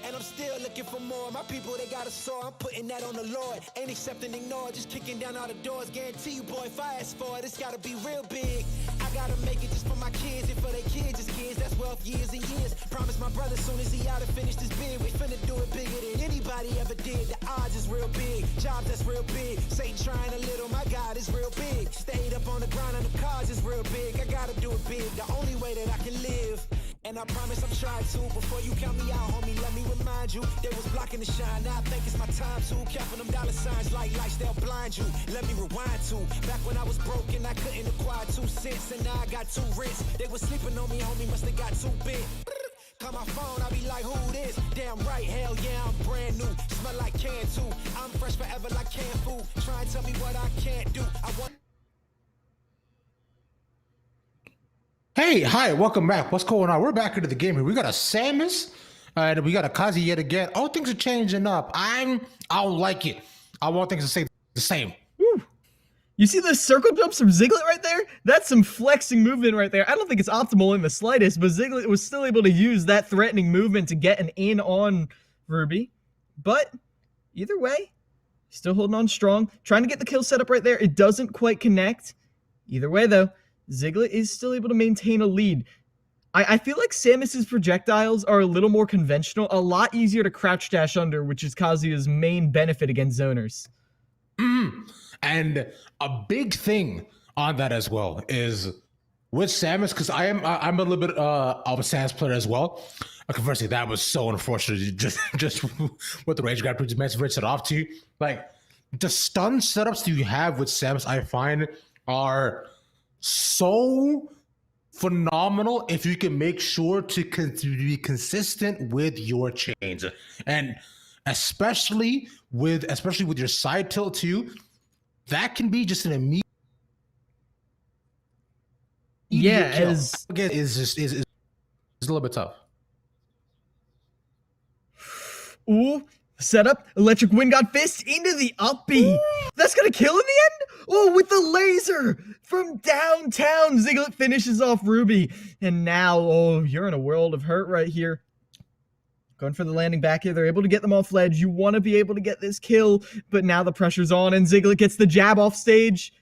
And I'm still looking for more. My people, they got a soar, I'm putting that on the Lord. Ain't accept and ignore, just kicking down all the doors. Guarantee you, boy, if I ask for it, it's gotta be real big. I gotta make it just for my kids and for their kids' kids. That's wealth years and years. Promised my brother soon as he out and finished his bid, we finna do it bigger than anybody ever did. The odds is real big, jobs that's real big. Satan trying a little, my God is real big. Stayed up on the grind on the cards is real big. I gotta do it big, the only way that I can live. And I promise I'm trying to. Before you count me out, homie, let me remind you. They was blocking the shine, now I think it's my time to. Counting them dollar signs like lights, they'll blind you. Let me rewind to. Back when I was broke and I couldn't acquire 2 cents, and now I got 2 rents. They was sleeping on me, homie, must have got too big. Call my phone, I be like, who this? Damn right, hell yeah, I'm brand new. Smell like can too. I'm fresh forever like canned food. Try and tell me what I can't do. I want. Hey, hi, welcome back. What's going on? We're back into the game here. We got a Samus, and we got a Kazi yet again. Oh, things are changing up. I don't like it. I want things to stay the same. Woo. You see the circle jumps from Zigglet right there? That's some flexing movement right there. I don't think it's optimal in the slightest, but Zigglet was still able to use that threatening movement to get an in on Ruby. But either way, still holding on strong. Trying to get the kill set up right there. It doesn't quite connect. Either way, though, Zigglet is still able to maintain a lead. I feel like Samus's projectiles are a little more conventional, a lot easier to crouch dash under, which is Kazuya's main benefit against zoners. And a big thing on that as well is with Samus, because I'm a little bit of a Samus player as well. Conversely, that was so unfortunate. Just with the rage grab to just rinse it off to like the stun setups that you have with Samus, I find are so phenomenal if you can make sure to be consistent with your chains, and especially with your side tilt too. That can be just an immediate. Yeah, kill. is a little bit tough. Ooh, setup, electric wind god fist into the up B. That's gonna kill in the end? Oh, with the laser from downtown. Zigglet finishes off Ruby. And now, oh, you're in a world of hurt right here. Going for the landing back here. They're able to get them off ledge. You want to be able to get this kill, but now the pressure's on and Zigglet gets the jab off stage.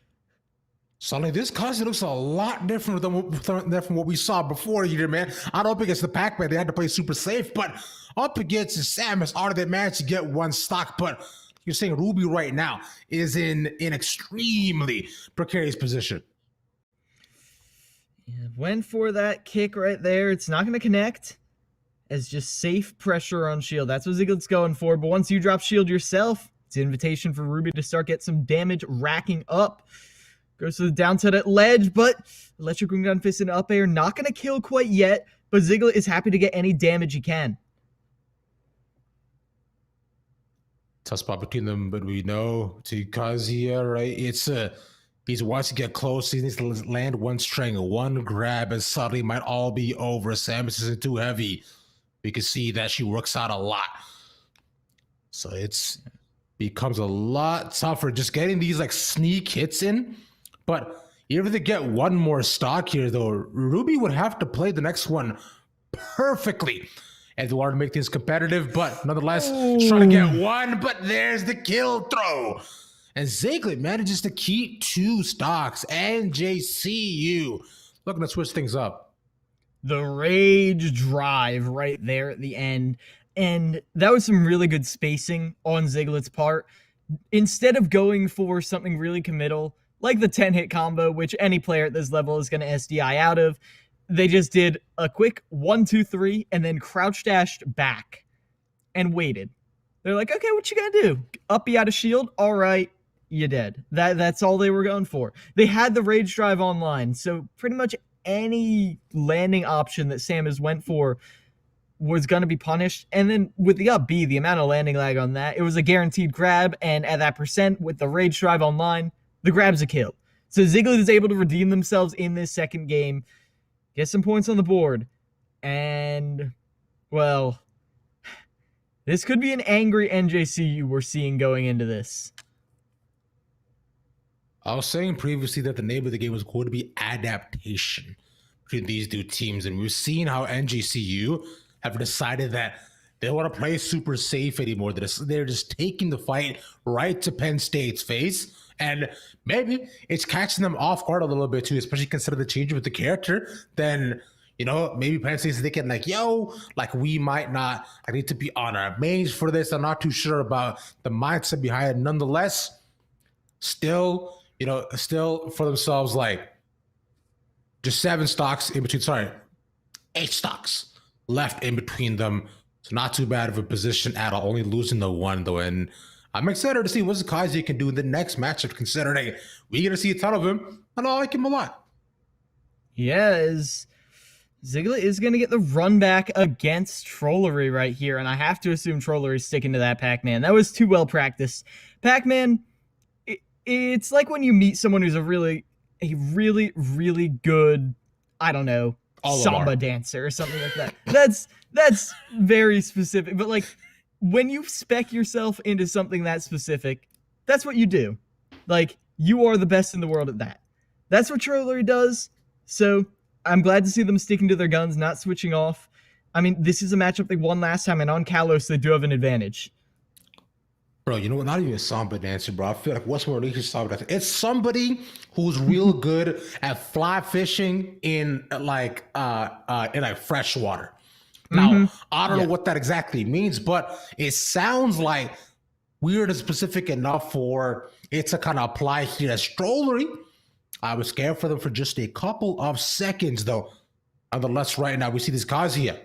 Suddenly, this Kazuya looks a lot different from what we saw before here, man. I don't think it's the Pac-Man. They had to play super safe, but up against Samus, already they managed to get one stock. But you're saying Ruby right now is in an extremely precarious position. Yeah, went for that kick right there. It's not going to connect. As just safe pressure on shield. That's what Ziglet's going for. But once you drop shield yourself, it's an invitation for Ruby to start get some damage racking up. Goes to the down to that ledge, but electric ring gun fist and up air not going to kill quite yet. But Zigglet is happy to get any damage he can. Tough spot between them, but we know to Kazuya, right? He wants to get close. He needs to land one string, one grab, and suddenly might all be over. Samus isn't too heavy. We can see that she works out a lot. So it's becomes a lot tougher just getting these like sneak hits in. But even if they get one more stock here, though, Ruby would have to play the next one perfectly if they wanted to make things competitive. But nonetheless, trying to get one. But there's the kill throw. And Zigglet manages to keep two stocks. NJCU looking to switch things up. The rage drive right there at the end. And that was some really good spacing on Ziglet's part. Instead of going for something really committal, like the 10-hit combo, which any player at this level is going to SDI out of, they just did a quick 1, 2, 3, and then crouch dashed back and waited. They're like, okay, what you got to do? Up you out of shield? All right, you dead. That's all they were going for. They had the rage drive online, so pretty much any landing option that Samus went for was going to be punished. And then with the up B, the amount of landing lag on that, it was a guaranteed grab. And at that percent with the rage drive online, the grab's a kill. So Zigglet is able to redeem themselves in this second game, get some points on the board. And, well, this could be an angry NJCU we're seeing going into this. I was saying previously that the name of the game was going to be adaptation between these two teams. And we've seen how NJCU have decided that they don't want to play super safe anymore. They're just taking the fight right to Penn State's face. And maybe it's catching them off guard a little bit too, especially consider the change with the character. Then, you know, maybe Penn State's thinking like, yo, like we might not, I need to be on our mains for this. I'm not too sure about the mindset behind it. Nonetheless, still for themselves, like just 8 stocks left in between them. So not too bad of a position at all, only losing the one though. And I'm excited to see what Kazuya can do in the next matchup, considering we're going to see a ton of him, and I like him a lot. Yeah, Zigglet is going to get the run back against Trollery right here, and I have to assume Trollery is sticking to that Pac-Man. That was too well practiced. Pac-Man, it's like when you meet someone who's a really good, I don't know, samba dancer or something like that. That's very specific, but like when you spec yourself into something that specific, that's what you do. Like, you are the best in the world at that. That's what Trollery does. So I'm glad to see them sticking to their guns, not switching off. I mean, this is a matchup they won last time, and on Kalos, they do have an advantage. Bro, you know what? Not even a samba dancer, bro. I feel like what's more than samba dancer? It's somebody who's real good at fly fishing in like fresh water. Now, I don't know what that exactly means, but it sounds like weird and specific enough for it to kind of apply here as trollery. I was scared for them for just a couple of seconds, though. Nonetheless, right now we see this Kazuya,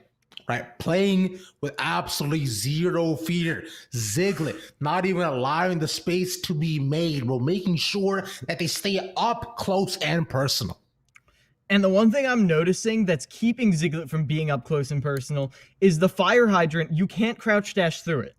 right, playing with absolutely zero fear. Ziggler not even allowing the space to be made, bro, making sure that they stay up close and personal. And the one thing I'm noticing that's keeping Ziggler from being up close and personal is the fire hydrant. You can't crouch dash through it.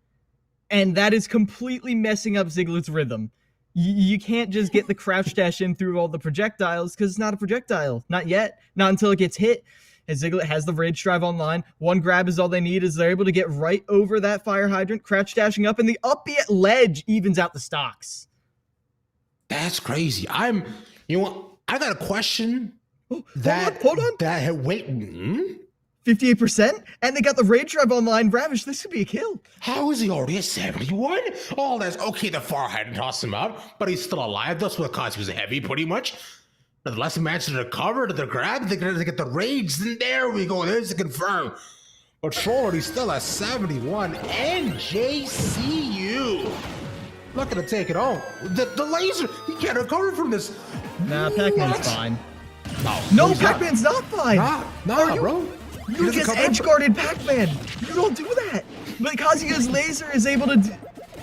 And that is completely messing up Ziggler's rhythm. You can't just get the crouch dash in through all the projectiles because it's not a projectile. Not yet. Not until it gets hit. And Ziggler has the rage drive online. One grab is all they need, is they're able to get right over that fire hydrant, crouch dashing up, and the up B at ledge evens out the stocks. That's crazy. You know what? I got a question. Hold on. 58%? And they got the rage drive online. Ravish, this could be a kill. How is he already at 71? Oh, that's okay. The far hadn't tossed him out, but he's still alive. That's what caused he was heavy, pretty much. Nonetheless, he managed to recover, to the grab, they get the rage. Then there we go. There's the confirm. But Troller, he's still at 71. NJCU. Looking to take it home. The laser, he can't recover from this. Nah, Pac-Man's fine. No, Pac-Man's not fine. Nah, bro. You just edge-guarded Pac-Man. You don't do that. But Kazuya's laser is able to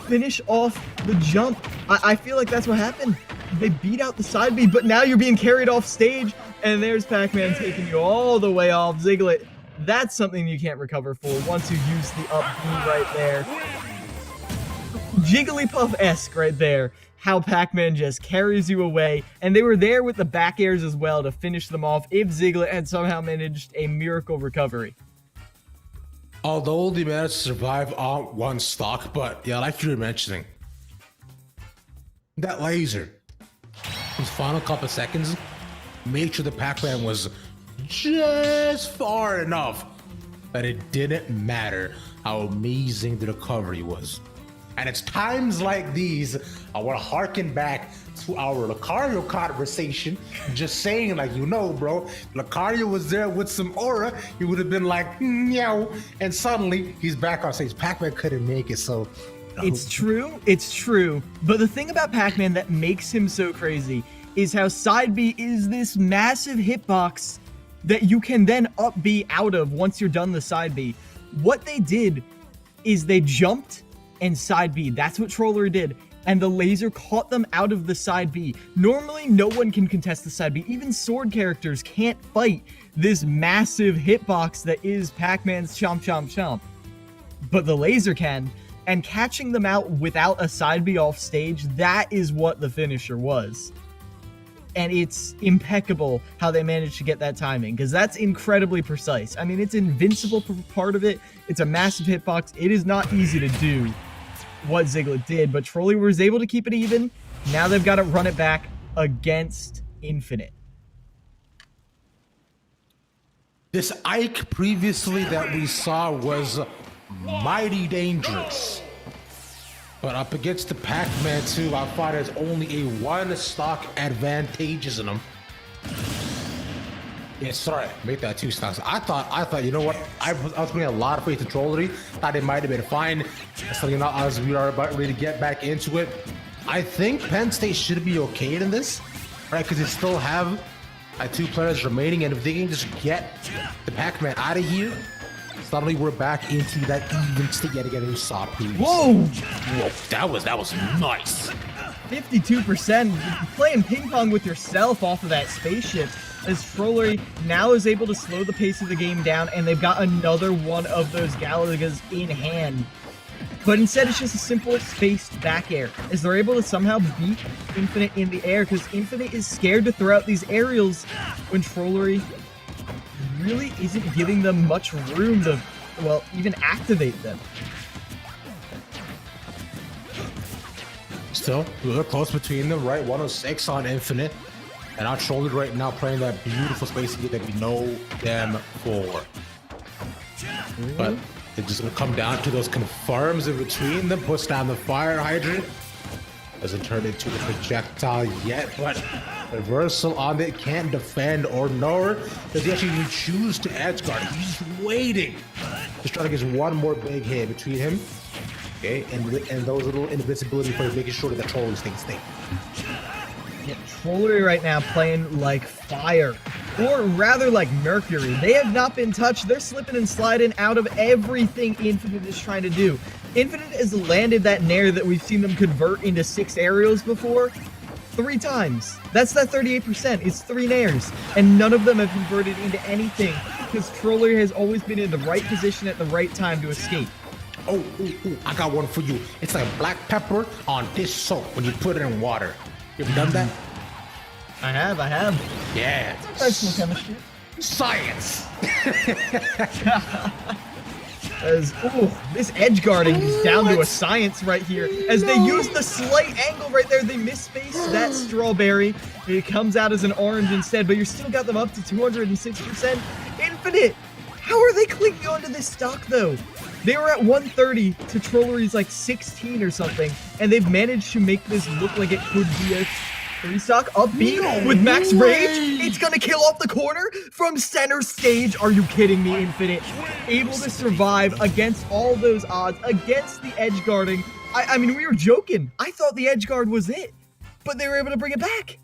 finish off the jump. I feel like that's what happened. They beat out the side B, but now you're being carried off stage, and there's Pac-Man taking you all the way off. Ziggler, that's something you can't recover for once you use the up B right there. Jigglypuff-esque right there. How Pac-Man just carries you away, and they were there with the back airs as well to finish them off if Ziggler had somehow managed a miracle recovery. Although they managed to survive on one stock, but yeah, like you were mentioning, that laser, his final couple seconds, made sure the Pac-Man was just far enough that it didn't matter how amazing the recovery was. And it's times like these, I want to harken back to our Lucario conversation, just saying, like, bro, Lucario was there with some aura, he would have been like, meow, and suddenly he's back on stage. Pac-Man couldn't make it, so... It's true, but the thing about Pac-Man that makes him so crazy is how side B is this massive hitbox that you can then up B out of once you're done the side B. What they did is they jumped and side B. That's what Trollery did. And the laser caught them out of the side B. Normally, no one can contest the side B. Even sword characters can't fight this massive hitbox that is Pac-Man's chomp chomp chomp. But the laser can, and catching them out without a side B off stage, that is what the finisher was. And it's impeccable how they managed to get that timing, because that's incredibly precise. I mean, it's invincible for part of it. It's a massive hitbox. It is not easy to do what Ziggler did, but Trolley was able to keep it even. Now they've got to run it back against Infinite. This Ike previously that we saw was mighty dangerous. But up against the Pac-Man 2, I thought there's only a one stock advantages in him. Yeah, sorry, make that two stocks. I thought, you know what? I was putting a lot of faith in Trollery. Thought it might have been fine. So, as we are about ready to get back into it, I think Penn State should be okay in this, right? Because they still have two players remaining, and if they can just get the Pac-Man out of here, suddenly we're back into that even state yet again we saw previously. Whoa, that was nice. 52%, playing ping pong with yourself off of that spaceship, as Trollery now is able to slow the pace of the game down, and they've got another one of those Galagas in hand. But instead it's just a simple spaced back air, as they're able to somehow beat Infinite in the air, because Infinite is scared to throw out these aerials when Trollery really isn't giving them much room to, well, even activate them. Still, we're close between them, right? 106 on Infinite. And our Trolley right now playing that beautiful space that we know them for. But It's just gonna come down to those confirms in between them, push down the fire hydrant. Doesn't turn into a projectile yet, but reversal on it, can't defend or nor does he actually even choose to edge guard. He's just waiting. Just trying to get one more big hit between him. Okay, and those little invincibility for making sure that the trollery stays safe. Yeah, Trollery right now playing like fire, or rather like Mercury. They have not been touched. They're slipping and sliding out of everything Infinite is trying to do. Infinite has landed that nair that we've seen them convert into 6 aerials before 3 times. That's that 38%. It's 3 nairs, and none of them have converted into anything because Trollery has always been in the right position at the right time to escape. Oh, I got one for you. It's like black pepper on dish soap when you put it in water. You ever done that? I have. Yeah. Professional chemistry. Science. This edge guarding is down to a science right here. As they use the slight angle right there, they misspaced that strawberry. It comes out as an orange instead, but you still got them up to 206%. Infinite! How are they clinging onto this stock though? They were at 130 to Trollery's like 16 or something, and they've managed to make this look like it could be a 3-stock upbeat with max rage. It's gonna kill off the corner from center stage. Are you kidding me, Infinite? Able to survive against all those odds, against the edge guarding. I mean, we were joking. I thought the edge guard was it, but they were able to bring it back.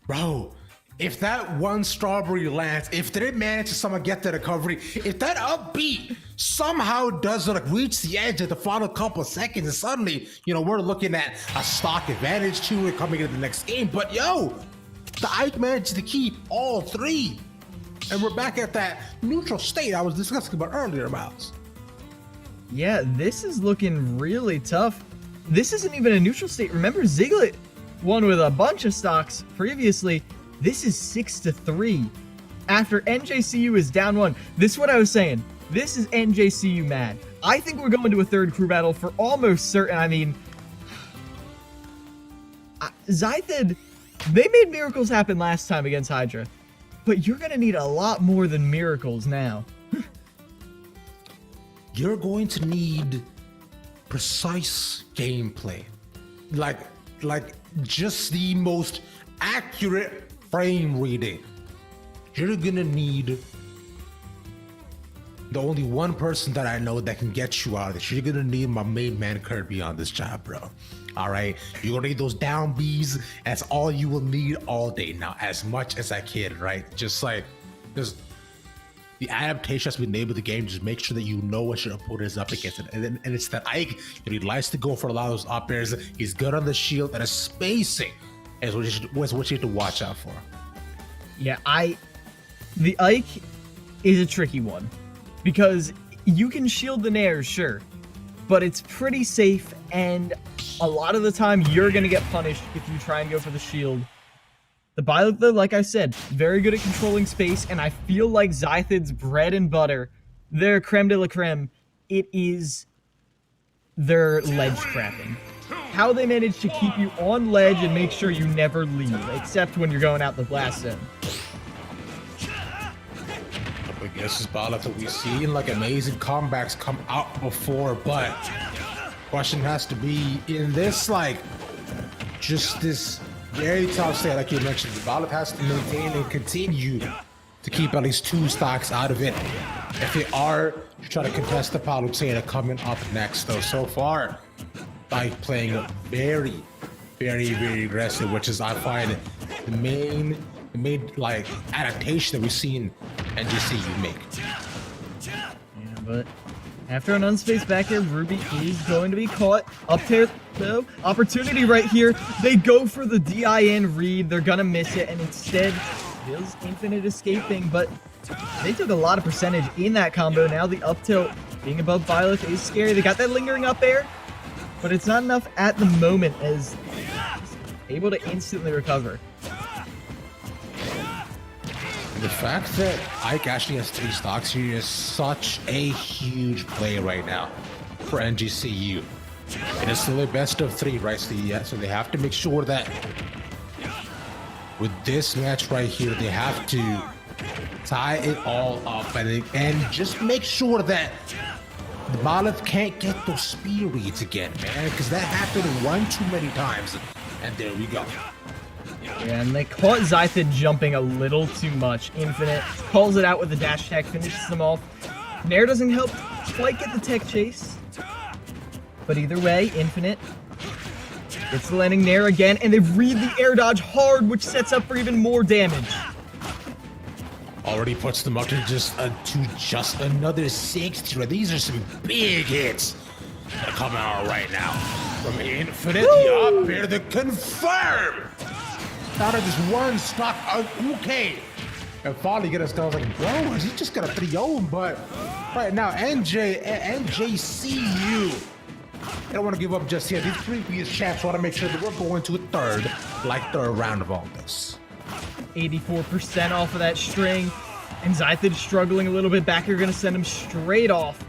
Bro, if that one strawberry lands, if they didn't manage to somehow get the recovery, if that upbeat somehow doesn't like reach the edge at the final couple of seconds, and suddenly, we're looking at a stock advantage to it coming into the next game. But the Ike managed to keep all 3. And we're back at that neutral state I was discussing about earlier, Miles. Yeah, this is looking really tough. This isn't even a neutral state. Remember, Ziglet won with a bunch of stocks previously. This is 6-3 after NJCU is down 1. This is what I was saying. This is NJCU mad. I think we're going to a 3rd crew battle for almost certain. I mean, Zythid, they made miracles happen last time against Hydra, but you're going to need a lot more than miracles now. You're going to need precise gameplay. Like just the most accurate frame reading. You're gonna need the only one person that I know that can get you out of this. You're gonna need my main man Kirby on this job, bro. All right, you're gonna need those down Bs. That's all you will need all day now, as much as I can, right? Just the adaptation has been made with the game. Just make sure that you know what your opponent is up against, and it's that Ike. He likes to go for a lot of those up airs. He's good on the shield, and his spacing is what you have to watch out for. Yeah, the Ike is a tricky one because you can shield the nairs, sure, but it's pretty safe, and a lot of the time you're gonna get punished if you try and go for the shield. The Byleth, though, like I said, very good at controlling space, and I feel like Zythid's bread and butter, their creme de la creme, it is their ledge trapping. How they manage to keep you on ledge and make sure you never leave, except when you're going out the blast zone. I guess it's Byleth that we've seen like amazing comebacks come out before, but question has to be in this just this very tough state, like you mentioned. Byleth has to maintain and continue to keep at least 2 stocks out of it. If they are trying to contest the Palutena coming up next, though, so far, by playing very, very, very aggressive, which is, I find, the main adaptation that we've seen NJCU make. Yeah, but after an unspaced back air, Ruby is going to be caught. Up there, though, opportunity right here. They go for the DIN read. They're gonna miss it, and instead, feels Infinite escaping, but they took a lot of percentage in that combo. Now the up tilt being above Byleth is scary. They got that lingering up air, but it's not enough at the moment as able to instantly recover. The fact that Ike actually has 3 stocks here is such a huge play right now for NJCU. And it's still a best of 3, right? So they have to make sure that with this match right here, they have to tie it all up and just make sure that The Boleth can't get those speed reads again, man, because that happened one too many times. And there we go. Yeah, and they caught Zythid jumping a little too much. Infinite calls it out with a dash tech, finishes them off. Nair doesn't help quite get the tech chase. But either way, Infinite gets the landing Nair again, and they read the air dodge hard, which sets up for even more damage. Already puts them up to just another 60. These are some big hits that are coming out right now. From Infinite, the up air, the confirm! Out of this one stock, okay. And finally get us going. I was like, whoa, is he just gonna 3-0 him? But right now, NJCU, they don't want to give up just yet. These previous champs want to make sure that we're going to a third round of all this. 84% off of that string. And Zythid struggling a little bit back. You're going to send him straight off.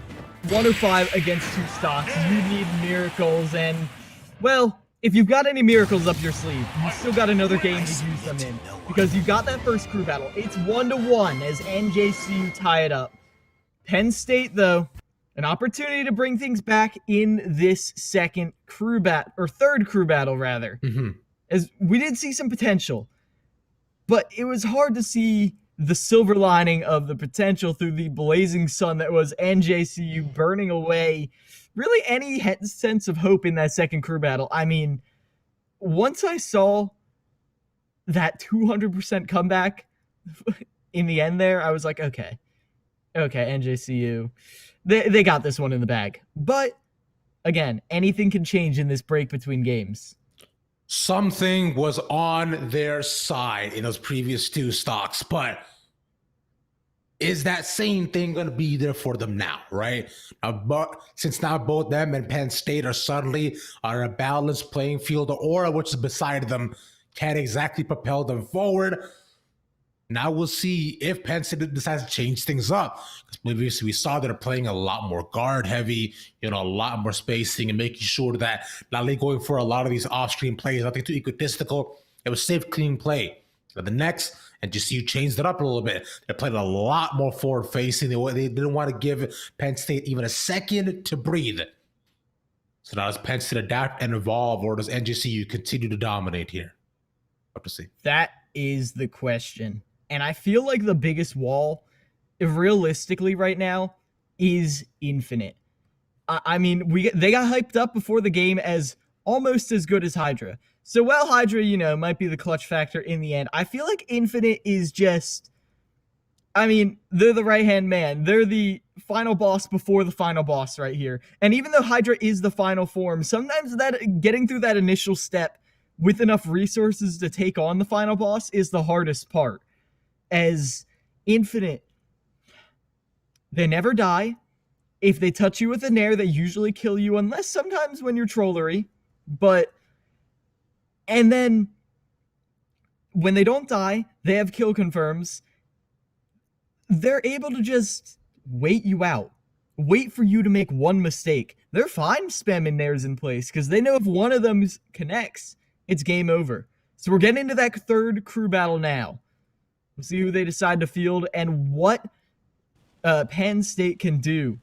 105 against 2 stocks. You need miracles. And, well, if you've got any miracles up your sleeve, you still got another game to use them in. Because you got that first crew battle. It's 1-1 as NJCU tie it up. Penn State, though, an opportunity to bring things back in this third crew battle, rather. As we did see some potential. But it was hard to see the silver lining of the potential through the blazing sun that was NJCU burning away really any sense of hope in that second crew battle. I mean, once I saw that 200% comeback in the end there, I was like, okay, NJCU, they got this one in the bag. But, again, anything can change in this break between games. Something was on their side in those previous 2 stocks, but is that same thing going to be there for them now, right? But since now both them and Penn State are suddenly on a balanced playing field, the aura which is beside them can't exactly propel them forward. Now we'll see if Penn State decides to change things up. Because previously we saw they're playing a lot more guard heavy, a lot more spacing and making sure that not only going for a lot of these off-screen plays, nothing too egotistical. It was safe, clean play. But the next, and just you changed it up a little bit. They played a lot more forward-facing. They didn't want to give Penn State even a second to breathe. So now does Penn State adapt and evolve, or does NJCU continue to dominate here? Up to see. That is the question. And I feel like the biggest wall, realistically right now, is Infinite. I mean, they got hyped up before the game as almost as good as Hydra. So while Hydra, might be the clutch factor in the end, I feel like Infinite is just, I mean, they're the right-hand man. They're the final boss before the final boss right here. And even though Hydra is the final form, sometimes that getting through that initial step with enough resources to take on the final boss is the hardest part. As Infinite, they never die. If they touch you with a Nair, they usually kill you, unless sometimes when you're trollery. And then, when they don't die, they have kill confirms. They're able to just wait you out. Wait for you to make one mistake. They're fine spamming Nairs in place, because they know if one of them connects, it's game over. So we're getting into that third crew battle now. We'll see who they decide to field and what Penn State can do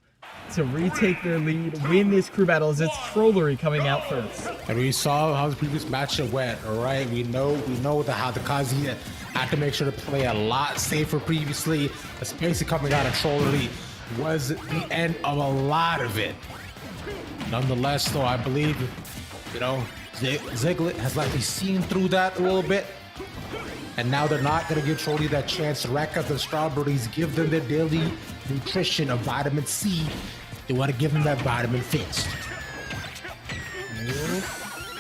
to retake their lead, win this crew battle, as it's trollery coming out first. And we saw how the previous matchup went, all right? We know how the Kazi had to make sure to play a lot safer previously. Especially coming out of trollery was the end of a lot of it. Nonetheless, though, I believe, Ziglet has likely seen through that a little bit. And now they're not going to give trollery that chance to rack up the strawberries, give them their daily nutrition of vitamin C. They want to give them that vitamin fist.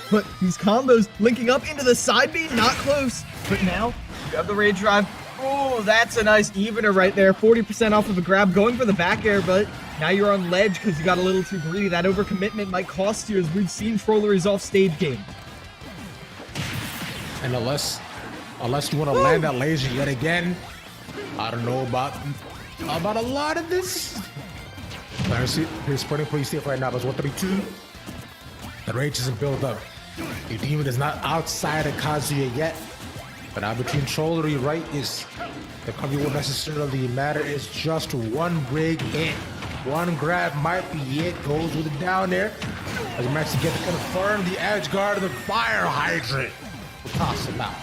But these combos linking up into the side B, not close. But now, you have the rage drive. Oh, that's a nice evener right there. 40% off of a grab, going for the back air, but now you're on ledge because you got a little too greedy. That overcommitment might cost you, as we've seen trollery's off stage game. And unless you want to land that laser yet again, I don't know about a lot of this. He's spreading pretty safe right now, but it's 132. The rage isn't built up. The demon is not outside of Kazuya yet, but now between trollery, right, is the cover won't necessarily matter. It's just one big hit. One grab might be it. Goes with it down there. As he managed to get to confirm the edge guard of the fire hydrant. We'll toss him out.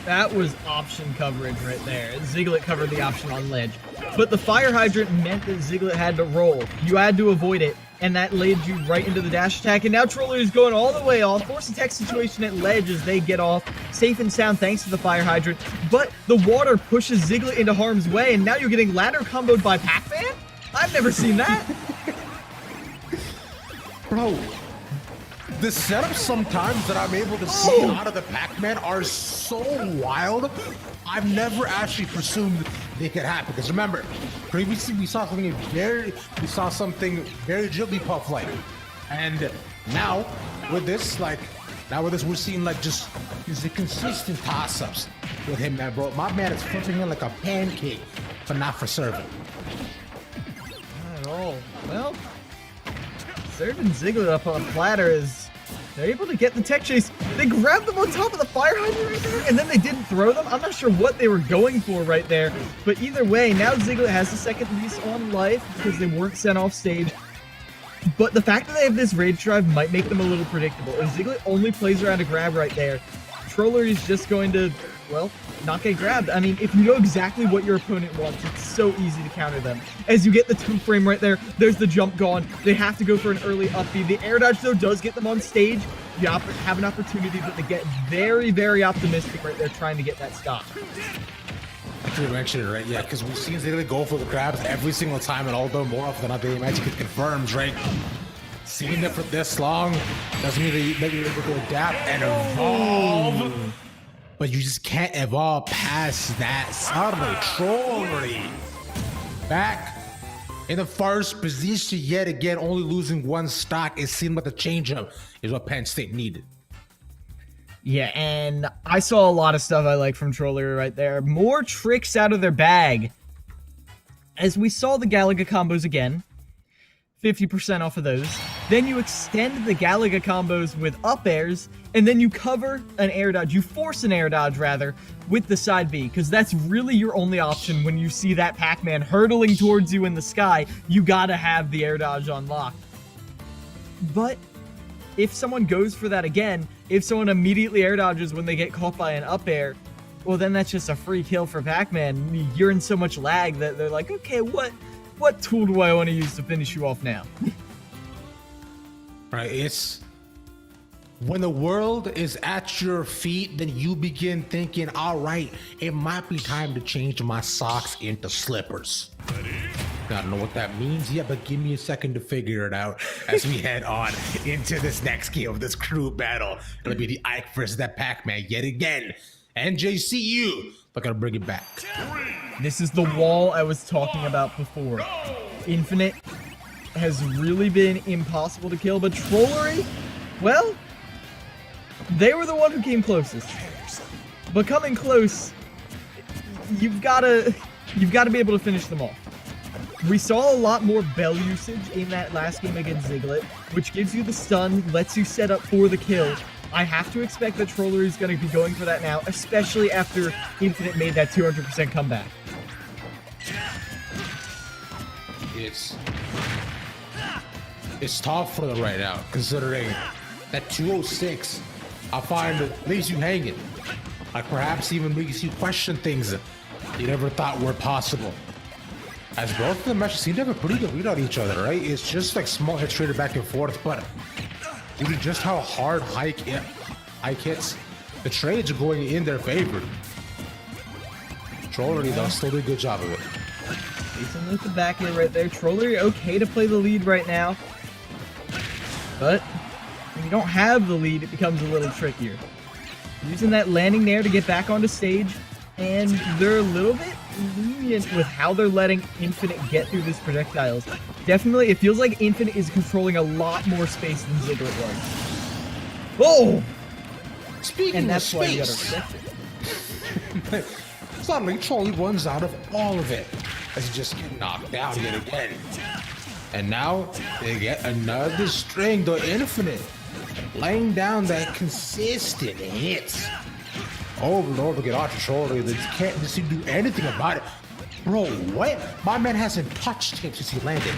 That was option coverage right there. Zigglet covered the option on ledge. But the fire hydrant meant that Zigglet had to roll. You had to avoid it, and that led you right into the dash attack. And now Troller is going all the way off. Force attack situation at ledge as they get off. Safe and sound thanks to the fire hydrant. But the water pushes Zigglet into harm's way, and now you're getting ladder comboed by Pac-Man? I've never seen that. Bro, the setups sometimes that I'm able to see out of the Pac-Man are so wild. I've never actually presumed they could happen. Because remember, previously we saw something very Jigglypuff-like, and now with this, we're seeing like just these consistent toss-ups with him, man, bro. My man is flipping in like a pancake, but not for serving. Not at all. Well, serving Zigglet up on a platter is. They're able to get the tech chase. They grabbed them on top of the fire hydrant right there, and then they didn't throw them. I'm not sure what they were going for right there. But either way, now Zigglet has the second lease on life because they weren't sent off stage. But the fact that they have this rage drive might make them a little predictable. If Zigglet only plays around a grab right there, Troller is just going to, well, not get grabbed. I mean, if you know exactly what your opponent wants, it's so easy to counter them. As you get the 2-frame right there, there's the jump gone. They have to go for an early up B. The air dodge, though, does get them on stage. You have an opportunity, but they get very, very optimistic right there trying to get that stop. You mentioned it, right? Yeah, because we've seen Zigglet go for the grabs every single time, and although more often than not, they magic confirms, right? Seeing it for this long doesn't mean that you maybe able to adapt and evolve. But you just can't evolve past that. Suddenly, Trollery back in the first position yet again, only losing one stock. It seemed like the changeup is what Penn State needed. Yeah, and I saw a lot of stuff I like from Trollery right there. More tricks out of their bag. As we saw the Galaga combos again. 50% off of those. Then you extend the Galaga combos with up airs, and then you cover an air dodge. You force an air dodge, rather, with the side B, because that's really your only option when you see that Pac-Man hurtling towards you in the sky. You gotta have the air dodge on lock. But if someone goes for that again, if someone immediately air dodges when they get caught by an up air, well, then that's just a free kill for Pac-Man. You're in so much lag that they're like, okay, what tool do I want to use to finish you off now? Right, it's when the world is at your feet, then you begin thinking, all right, it might be time to change my socks into slippers. I don't know what that means yet, but give me a second to figure it out as we head on into this next game of this crew battle. It'll be the Ike versus that Pac-Man yet again. NJCU, they're gonna bring it back. This is the wall I was talking about before. Infinite has really been impossible to kill, but Trollery, well, they were the one who came closest. But coming close, you've gotta be able to finish them off. We saw a lot more bell usage in that last game against Zigglet, which gives you the stun, lets you set up for the kill. I have to expect that Trollery is going to be going for that now, especially after Infinite made that 200% comeback. It's tough for them right now, considering that 206, I find leaves you hanging. Like perhaps even makes you question things you never thought were possible. As both of them actually seem to have a pretty good read on each other, right? It's just like small hits traded back and forth, but due to just how hard Ike hits, the trades are going in their favor. Trollery, though, still did a good job of it. Decent with the back end right there. Trollery okay to play the lead right now. But when you don't have the lead, it becomes a little trickier. Using that landing there to get back onto stage, and they're a little bit lenient with how they're letting Infinite get through these projectiles. Definitely, it feels like Infinite is controlling a lot more space than Zigglet was. Oh! Speaking of space, suddenly Trollery runs out of all of it as he just gets knocked down yet again. And now they get another string to Infinite, laying down that consistent hits. Over and over again, Archer Trollery, they can't seem to do anything about it. Bro, what? My man hasn't touched him since he landed.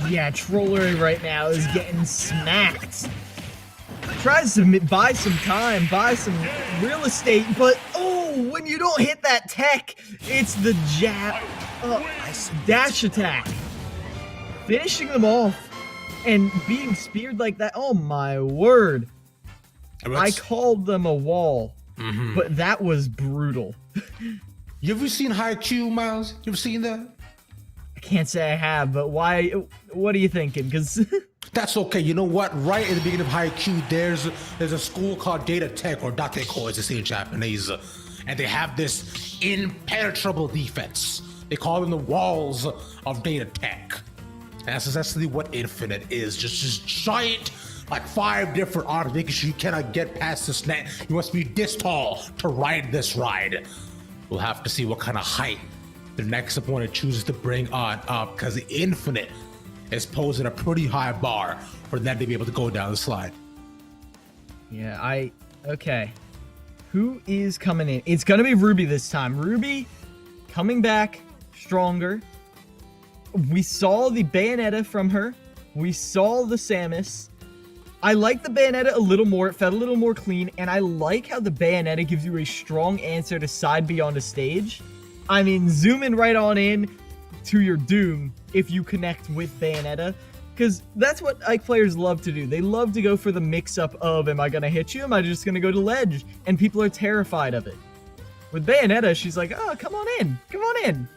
Yeah, Trollery right now is getting smacked. Tries to buy some time, buy some real estate, but oh, when you don't hit that tech, it's the jab, dash attack. Finishing them off and being speared like that, oh my word. I called them a wall, but that was brutal. You ever seen Haikyuu, Miles? You ever seen that? I can't say I have, but why? What are you thinking? Because that's okay. You know what? Right in the beginning of Haikyuu, there's a school called Data Tech, or Dateko as they say in Japanese, and they have this impenetrable defense. They call them the walls of Data Tech. And that's essentially what Infinite is. Just giant, like 5 different arms, making sure you cannot get past this net. You must be this tall to ride this ride. We'll have to see what kind of height the next opponent chooses to bring on up, because the Infinite is posing a pretty high bar for them to be able to go down the slide. Yeah, okay. Who is coming in? It's gonna be Ruby this time. Ruby coming back stronger. We saw the Bayonetta from her. We saw the Samus. I like the Bayonetta a little more. It felt a little more clean, and I like how the Bayonetta gives you a strong answer to side beyond a stage. I mean, zooming right on in to your doom if you connect with Bayonetta, because that's what Ike players love to do. They love to go for the mix-up of, am I going to hit you? Am I just going to go to ledge? And people are terrified of it. With Bayonetta, she's like, oh, come on in. Come on in.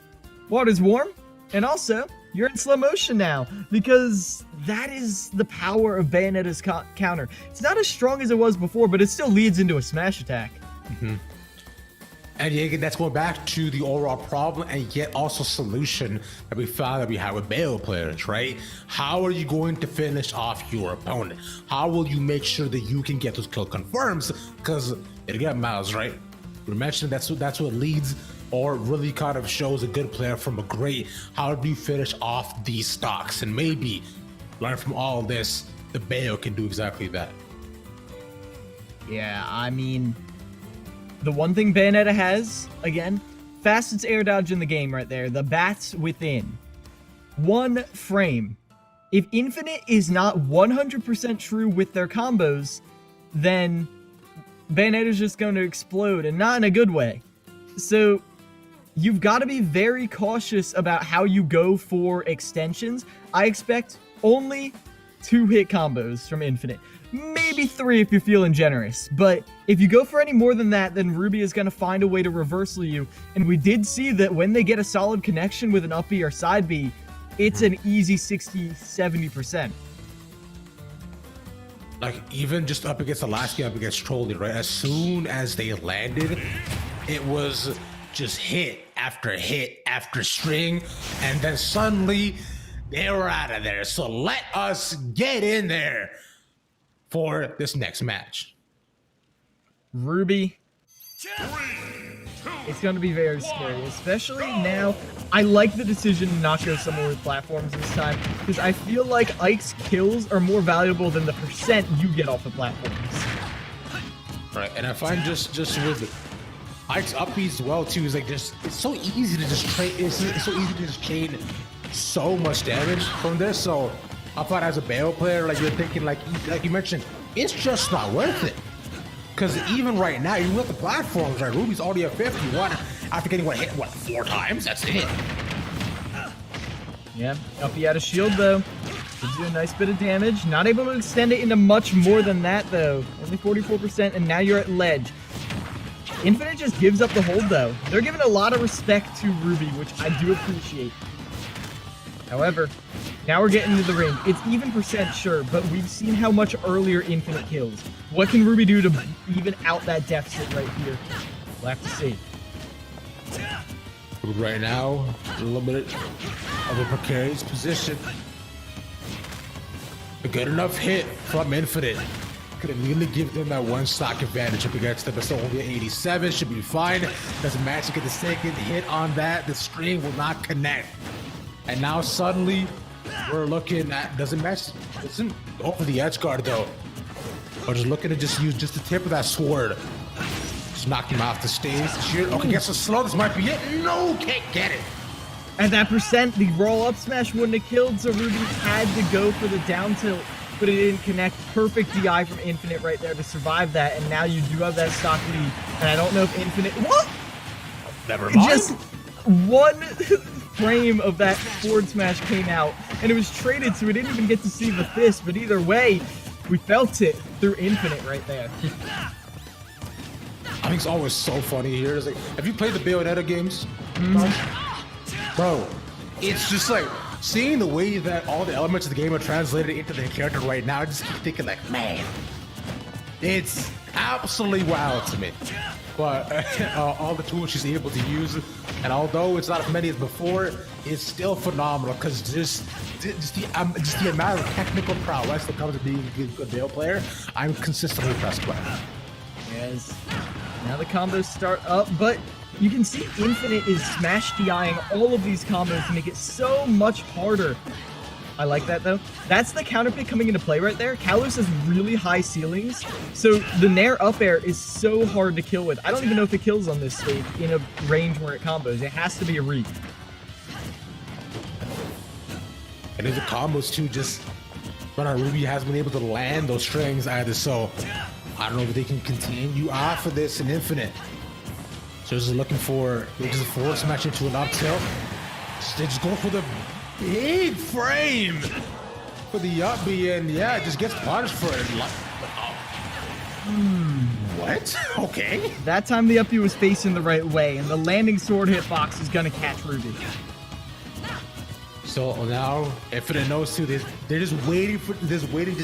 Water's warm. And also, you're in slow motion now, because that is the power of Bayonetta's counter. It's not as strong as it was before, but it still leads into a smash attack. And again, that's going back to the overall problem and yet also solution that we found that we have with Bayo players, right? How are you going to finish off your opponent? How will you make sure that you can get those kill confirms? Because again, Miles, right? We mentioned that's what leads or really kind of shows a good player from a great. How do you finish off these stocks? And maybe learn from all of this, the Bayo can do exactly that. Yeah, I mean, the one thing Bayonetta has, again, fastest air dodge in the game right there. The bats within 1 frame. If Infinite is not 100% true with their combos, then Bayonetta's just going to explode, and not in a good way. So you've got to be very cautious about how you go for extensions. I expect only 2-hit combos from Infinite. Maybe 3 if you're feeling generous. But if you go for any more than that, then Ruby is going to find a way to reversal you. And we did see that when they get a solid connection with an up B or side B, it's an easy 60-70%. Like, even just up against the last game, up against Trolly, right? As soon as they landed, it was just hit after string, and then suddenly they were out of there. So let us get in there for this next match. Ruby, it's going to be very scary, especially now. I like the decision to not go somewhere with platforms this time, because I feel like Ike's kills are more valuable than the percent you get off the platforms. Right, and I find just with Ike's upbeats as well too, is like just it's so easy to just trade. It's so easy to just chain so much damage from this. So I thought as a Bayo player, like you're thinking like you mentioned, it's just not worth it. Because even right now, even with the platforms, right, Ruby's already at 51 after getting hit 4 times. That's it. Yeah, uppy out of shield though. Gives you a nice bit of damage. Not able to extend it into much more than that though. Only 44%, and now you're at ledge. Infinite just gives up the hold though. They're giving a lot of respect to Ruby, which I do appreciate. However, now we're getting into the ring. It's even percent, sure, but we've seen how much earlier Infinite kills. What can Ruby do to even out that deficit right here? We'll have to see. Right now, a little bit of a precarious position. A good enough hit from Infinite could immediately give them that 1 stock advantage up against them. It's only at 87, should be fine. Doesn't matter, get the second hit on that. The string will not connect. And now suddenly, we're looking at, doesn't go for the edge guard though. We're just looking to just use just the tip of that sword. Just knocked him off the stage. Shit. Okay, gets a slow. This might be it. No, can't get it. And that percent, the roll-up smash wouldn't have killed, so Ruby had to go for the down tilt, but it didn't connect. Perfect DI from Infinite right there to survive that, and now you do have that stock lead. And I don't know if Infinite... What? Never mind. Just one frame of that forward smash came out, and it was traded, so we didn't even get to see the fist, but either way, we felt it through Infinite right there. I think it's always so funny here. It's like, have you played the Bayonetta games? Bro, it's just like seeing the way that all the elements of the game are translated into the character right now. I just keep thinking like, man, it's absolutely wild to me. But all the tools she's able to use, and although it's not as many as before, it's still phenomenal because just the amount of technical prowess that comes to being a good Bayo player, I'm consistently impressed by. Yes. Now the combos start up, but you can see Infinite is smash DIing all of these combos to make it so much harder. I like that though. That's the counter pick coming into play right there. Kalos has really high ceilings, so the Nair up air is so hard to kill with. I don't even know if it kills on this stage in a range where it combos. It has to be a read. And then the combos too, just Ruby hasn't been able to land those strings either, so I don't know if they can continue off of this in Infinite. So just looking for just a forward smash into an up tilt. They just go for the big frame for the up B, and yeah, it just gets punished for it. What? Okay. That time the up B was facing the right way, and the landing sword hitbox is gonna catch Ruby. So now Infinite knows too. They're just waiting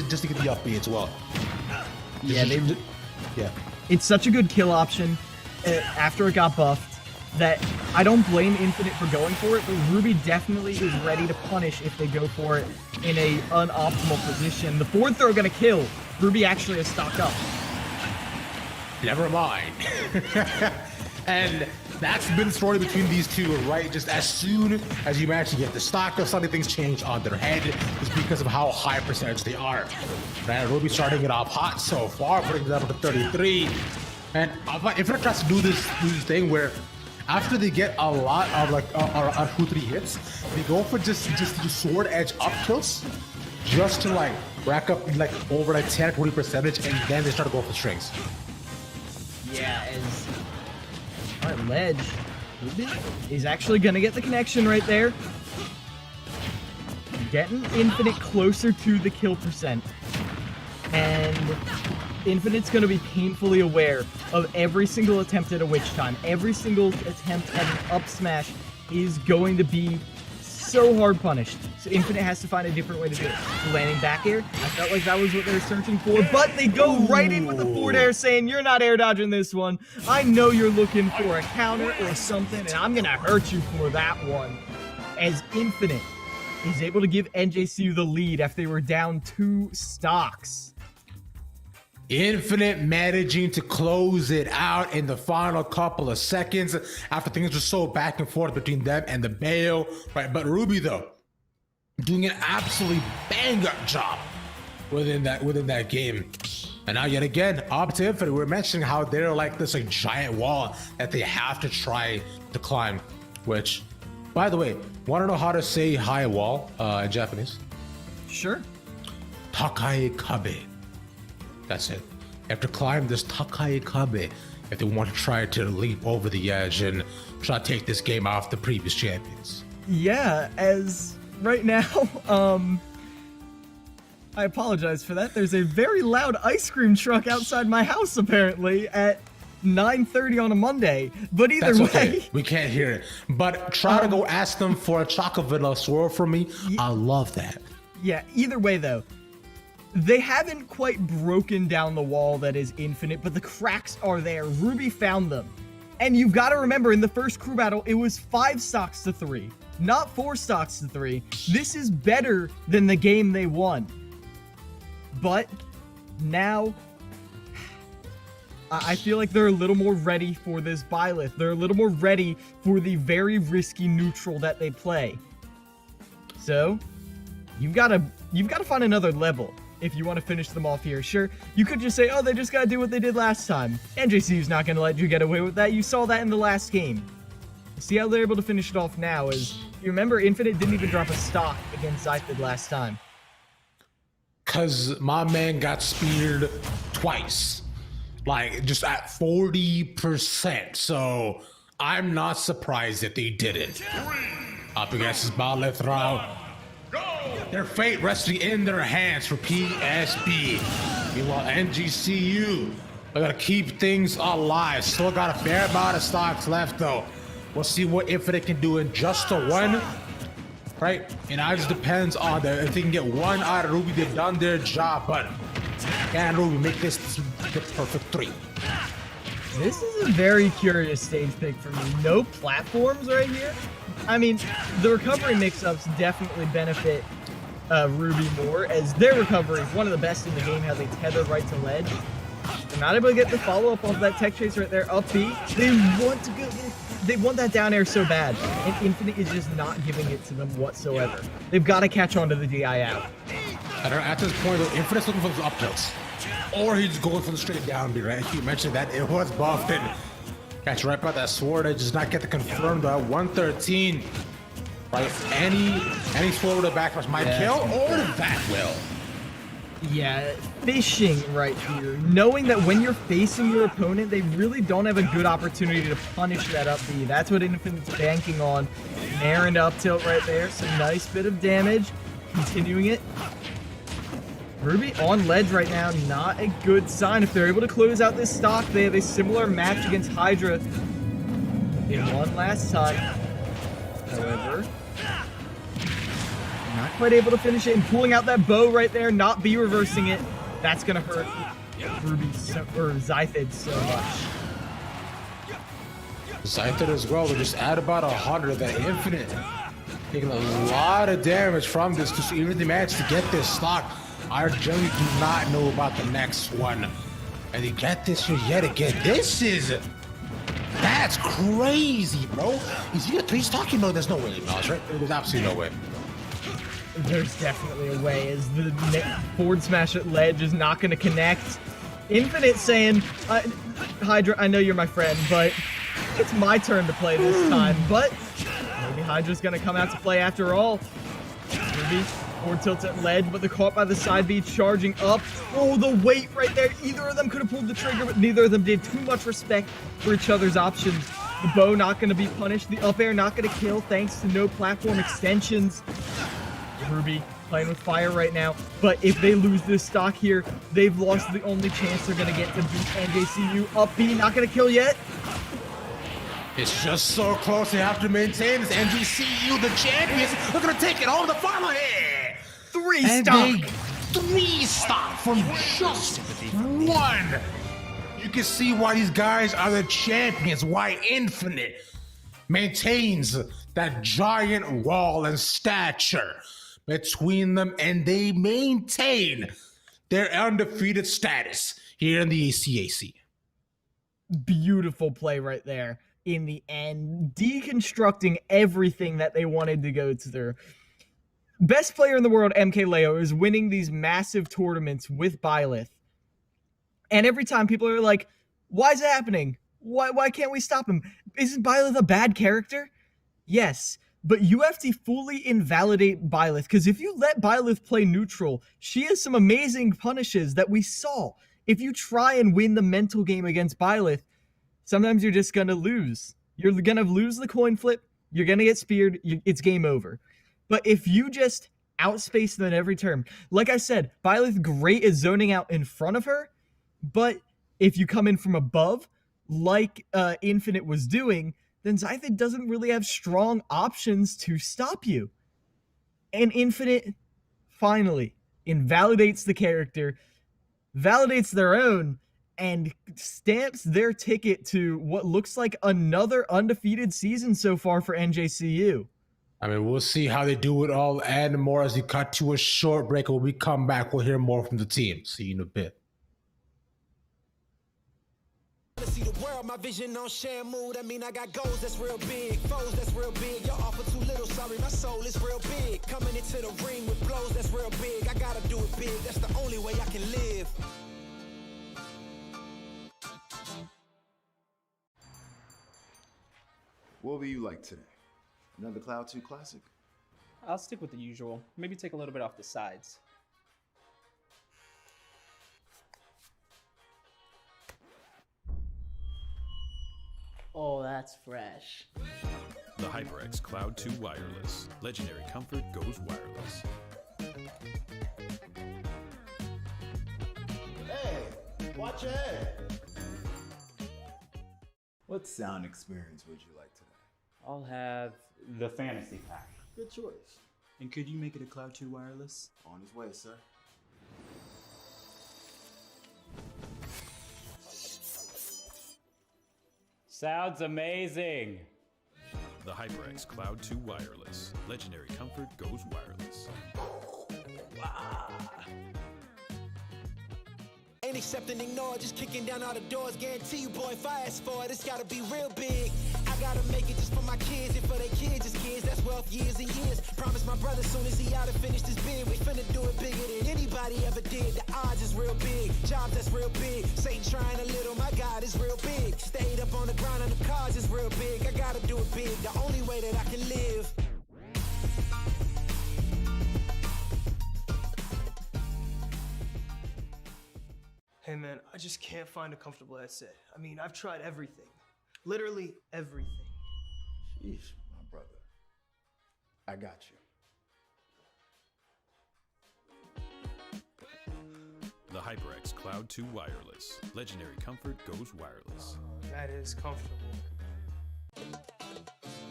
just to get the up B as well. Yeah, it's such a good kill option after it got buffed that I don't blame Infinite for going for it, but Ruby definitely is ready to punish if they go for it in a unoptimal position. The forward throw gonna kill. Ruby actually has stocked up. Never mind. And that's been the story between these two, right? Just as soon as you manage to get the stock up, suddenly things change on their head just because of how high percentage they are. Right? Ruby starting it off hot so far, putting it up to 33. And Infinite tries to do this thing where after they get a lot of like 2-3 hits, they go for just the sword edge up tilts just to like rack up like over like 10-20 percentage, and then they start to go for strings. Yeah, as our ledge is actually gonna get the connection right there. Getting Infinite closer to the kill percent. And Infinite's gonna be painfully aware of every single attempt at a witch time. Every single attempt at an up smash is going to be so hard punished. So Infinite has to find a different way to do it. The landing back air, I felt like that was what they were searching for, but they go right in with the forward air saying, you're not air dodging this one. I know you're looking for a counter or something, and I'm gonna hurt you for that one. As Infinite is able to give NJCU the lead after they were down 2 stocks. Infinite managing to close it out in the final couple of seconds after things were so back and forth between them and the Bayo, right? But Ruby though, doing an absolutely bang-up job within that game. And now yet again, up to Infinite, we're mentioning how they're like this like giant wall that they have to try to climb. Which, by the way, want to know how to say high wall in Japanese? Sure. Takai Kabe. That's it. You have to climb this Takai Kabe if they want to try to leap over the edge and try to take this game off the previous champions. Yeah, as right now, I apologize for that. There's a very loud ice cream truck outside my house apparently at 9:30 on a Monday. But either way, okay. We can't hear it. But try to go ask them for a chocolate vanilla swirl for me. I love that. Yeah, either way though, they haven't quite broken down the wall that is Infinite, but the cracks are there. Ruby found them. And you've got to remember, in the first crew battle, it was 5 stocks to 3, not 4 stocks to 3. This is better than the game they won. But now, I feel like they're a little more ready for this Byleth. They're a little more ready for the very risky neutral that they play. So, you've got to find another level. if you want to finish them off here. Sure, you could just say, oh, they just got to do what they did last time. NJCU's not going to let you get away with that. You saw that in the last game. See how they're able to finish it off now is, you remember, Infinite didn't even drop a stock against Zythid last time. Because my man got speared twice. Like, just at 40%. So, I'm not surprised that they did it. Up against his Byleth round. Their fate resting in their hands for PSB. Meanwhile, NJCU, they gotta keep things alive. Still got a fair amount of stocks left, though. We'll see what Infinite can do in just a one. Right? And it just depends on if they can get one out of Ruby, they've done their job. But can Ruby make this the perfect 3? This is a very curious stage pick for me. No platforms right here. I mean, the recovery mix-ups definitely benefit Ruby more, as their recovery is one of the best in the game, how they tether right to ledge. They're not able to get the follow-up off that tech chase right there, up B. They want to go, they want that down air so bad, and Infinite is just not giving it to them whatsoever. They've got to catch on to the DI out. At this point, though, Infinite's looking for those up tilts. Or he's going for the straight down B, right? You mentioned that it was buffed and catch right by that sword. I just not get the confirmed 113. Right? Any sword with a backrush might kill, or that will. Yeah, fishing right here. Knowing that when you're facing your opponent, they really don't have a good opportunity to punish that up B. That's what Infinite's banking on. Behrend up tilt right there. Some nice bit of damage. Continuing it. Ruby on ledge right now, not a good sign. If they're able to close out this stock, they have a similar match against Hydra in one last time. However, not quite able to finish it, and pulling out that bow right there, not be reversing it. That's gonna hurt Ruby or Zythid so much. Zythid as well, they just add about 100. That Infinite taking a lot of damage from this to even they managed to get this stock. I generally do not know about the next one. And they get this here yet again. That's crazy, bro. Is he a 3 stock? You know there's no way, Miles, right? There's absolutely no way. There's definitely a way, as the forward smash at ledge is not going to connect. Infinite saying, Hydra, I know you're my friend, but it's my turn to play this time. But maybe Hydra's going to come out to play after all. Maybe forward tilt at ledge, but they're caught by the side B charging up. Oh, the weight right there. Either of them could have pulled the trigger, but neither of them did. Too much respect for each other's options. The bow not going to be punished. The up air not going to kill thanks to no platform extensions. Ruby playing with fire right now, but if they lose this stock here, they've lost the only chance they're going to get to beat NJCU. Up B, not going to kill yet. It's just so close. They have to maintain this. NJCU, the champions, are going to take it home the final here. 3 stock. 3 stock from just 1. You can see why these guys are the champions, why Infinite maintains that giant wall and stature between them, and they maintain their undefeated status here in the ECAC. Beautiful play right there in the end, deconstructing everything that they wanted to go through. Best player in the world, MK Leo, is winning these massive tournaments with Byleth. And every time people are like, why is it happening? Why can't we stop him? Isn't Byleth a bad character? Yes. But you have to fully invalidate Byleth, because if you let Byleth play neutral, she has some amazing punishes that we saw. If you try and win the mental game against Byleth, sometimes you're just going to lose. You're going to lose the coin flip, you're going to get speared, it's game over. But if you just outspace them at every turn, like I said, Byleth great at zoning out in front of her, but if you come in from above, like Infinite was doing, then Zythid doesn't really have strong options to stop you. And Infinite finally invalidates the character, validates their own, and stamps their ticket to what looks like another undefeated season so far for NJCU. I mean, we'll see how they do it all and more as we cut to a short break. When we come back, we'll hear more from the team. See you in a bit. See the world world, my vision on Shamu. That mean I got goals that's real big, foes that's real big. Y'all offer too little, sorry, my soul is real big. Coming into the ring with blows that's real big. I gotta do it big, that's the only way I can live. What will you like today? Another Cloud 2 classic? I'll stick with the usual. Maybe take a little bit off the sides. Oh, that's fresh. The HyperX Cloud 2 Wireless. Legendary comfort goes wireless. Hey, watch your head. What sound experience would you like today? I'll have the fantasy pack. Good choice. And could you make it a Cloud 2 wireless? On his way, sir. Sounds amazing. The HyperX Cloud 2 Wireless. Legendary comfort goes wireless. Ain't accept and ignore, just kicking down all the doors. Guarantee you, boy, if I ask for it, it's gotta be real big. I gotta make it just for my kids and for their kids' kids. That's wealth years and years. Promise my brother soon as he out and finished his bid, we finna do it bigger than anybody ever did. The odds is real big, jobs that's real big. Satan trying a little, my God is real big. Stayed up on the ground on the cars is real big. I gotta do it big, the only way that I can live. Hey man, I just can't find a comfortable headset. I mean, I've tried everything. Literally everything. Sheesh, my brother. I got you. The HyperX Cloud 2 Wireless. Legendary comfort goes wireless. That is comfortable.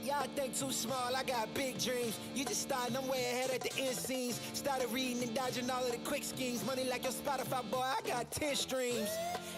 Y'all think too small, I got big dreams. You just starting, I'm way ahead at the end scenes. Started reading and dodging all of the quick schemes. Money like your Spotify, boy, I got 10 streams.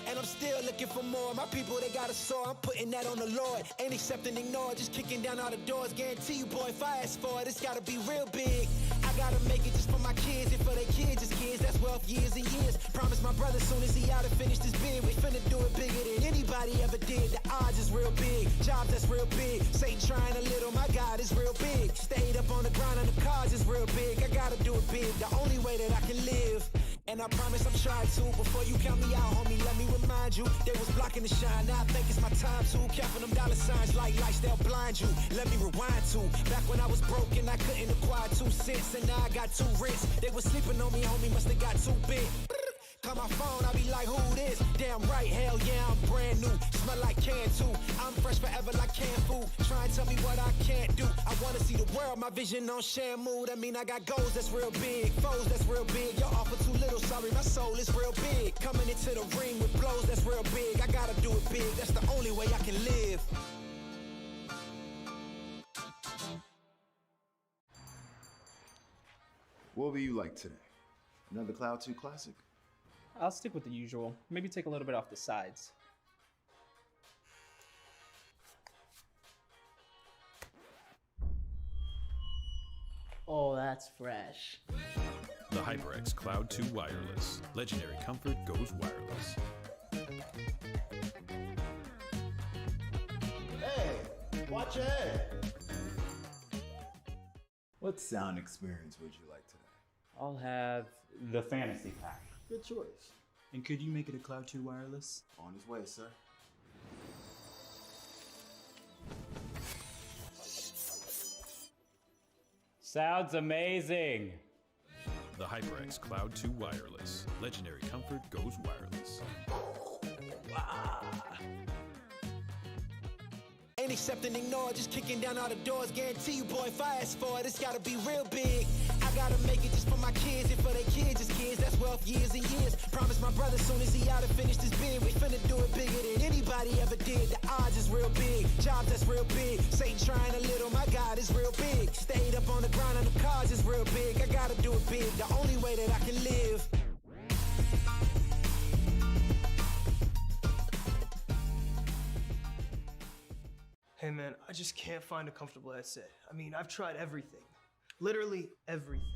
And I'm still looking for more. My people, they got a soar, I'm putting that on the Lord. Ain't accept and ignore, just kicking down all the doors. Guarantee you, boy, if I ask for it, it's gotta be real big. I gotta make it just for my kids and for their kids' kids. That's wealth years and years. Promise my brother soon as he out and finished his bid, we finna do it bigger than anybody ever did. The odds is real big, jobs that's real big. Satan trying a little, my God is real big. Stayed up on the ground on the cars is real big. I gotta do it big, the only way that I can live. And I promise I'm trying to. Before you count me out, homie, let me remind you. They was blocking the shine, now I think it's my time to. Counting them dollar signs like lights, they'll blind you. Let me rewind to back when I was broke and I couldn't acquire 2 cents. And now I got 2 rents. They was sleeping on me, homie, must have got too big. Call my phone, I be like, who this? Damn right, hell yeah, I'm brand new. Smell like can too. I'm fresh forever like canned food. Try and tell me what I can't do. I wanna see the world, my vision on Shamu. That mean I got goals that's real big, foes that's real big. Y'all offer too little, sorry, my soul is real big. Coming into the ring with blows that's real big. I gotta do it big, that's the only way I can live. What will you like today? Another Cloud 2 classic? I'll stick with the usual. Maybe take a little bit off the sides. Oh, that's fresh. The HyperX Cloud 2 Wireless. Legendary comfort goes wireless. Hey, watch your head. What sound experience would you like today? I'll have the fantasy pack. Good choice. And could you make it a Cloud 2 wireless? On his way, sir. Sounds amazing. The HyperX Cloud 2 Wireless. Legendary comfort goes wireless. Ain't accept and ignore, just kicking down all the doors. Guarantee you, boy, if I ask for it, it's gotta be real big. I gotta make it just for my kids and for their kids' kids. That's wealth years and years. Promise my brother soon as he out and finished his bid, we finna do it bigger than anybody ever did. The odds is real big, jobs that's real big. Satan trying a little, my God is real big. Stayed up on the ground on the cars is real big. I gotta do it big, the only way that I can live. Hey man, I just can't find a comfortable headset. I mean, I've tried everything. Literally everything.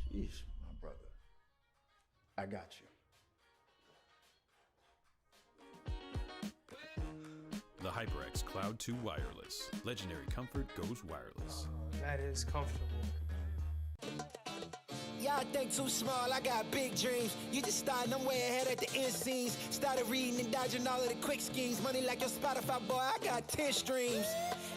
Sheesh, my brother. I got you. The HyperX Cloud 2 Wireless. Legendary comfort goes wireless. That is comfortable. Y'all think too small, I got big dreams. You just starting, I'm way ahead at the end scenes. Started reading and dodging all of the quick schemes. Money like your Spotify, boy, I got 10 streams.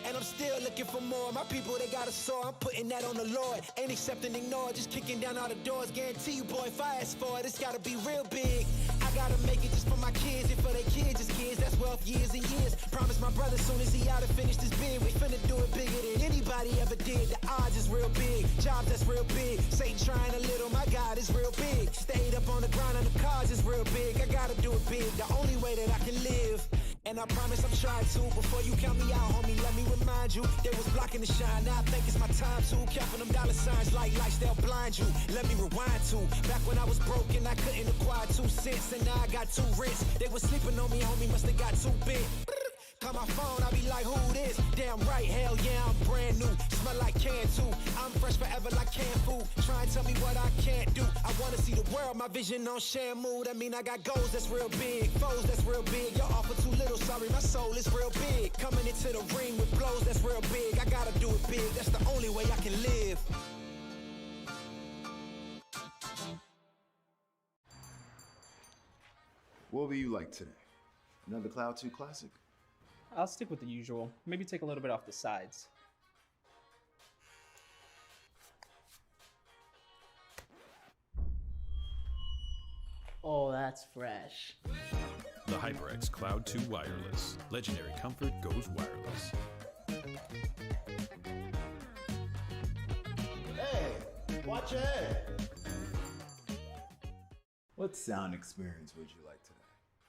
And I'm still looking for more. My people, they got a soar, I'm putting that on the Lord. Ain't accepting, ignore, just kicking down all the doors. Guarantee you, boy, if I ask for it, it's gotta be real big. I gotta make it just for my kids and for their kids' kids. That's wealth years and years. Promise my brother soon as he out and finish this bid, we finna do it bigger than anybody ever did. The odds is real big, jobs that's real big. Satan trying a little, my God is real big. Stayed up on the grind on the cars is real big. I gotta do it big, the only way that I can live. And I promise I'm trying to. Before you count me out, homie, let me remind you. They was blocking the shine, now I think it's my time to. Counting them dollar signs like lights, they'll blind you. Let me rewind to back when I was broke and I couldn't acquire 2 cents. And now I got 2 rents. They was sleeping on me, homie, must have got too big. Call my phone, I be like, who this? Damn right, hell yeah, I'm brand new. Smell like can too. I'm fresh forever like canned food. Try and tell me what I can't do. I wanna see the world, my vision on shamu. That mean I got goals that's real big, foes that's real big. Y'all offer too little, sorry, my soul is real big. Coming into the ring with blows that's real big. I gotta do it big, that's the only way I can live. What will you like today? Another Cloud 2 classic? I'll stick with the usual. Maybe take a little bit off the sides. Oh, that's fresh. The HyperX Cloud 2 Wireless. Legendary comfort goes wireless. Hey, watch your head. What sound experience would you like today?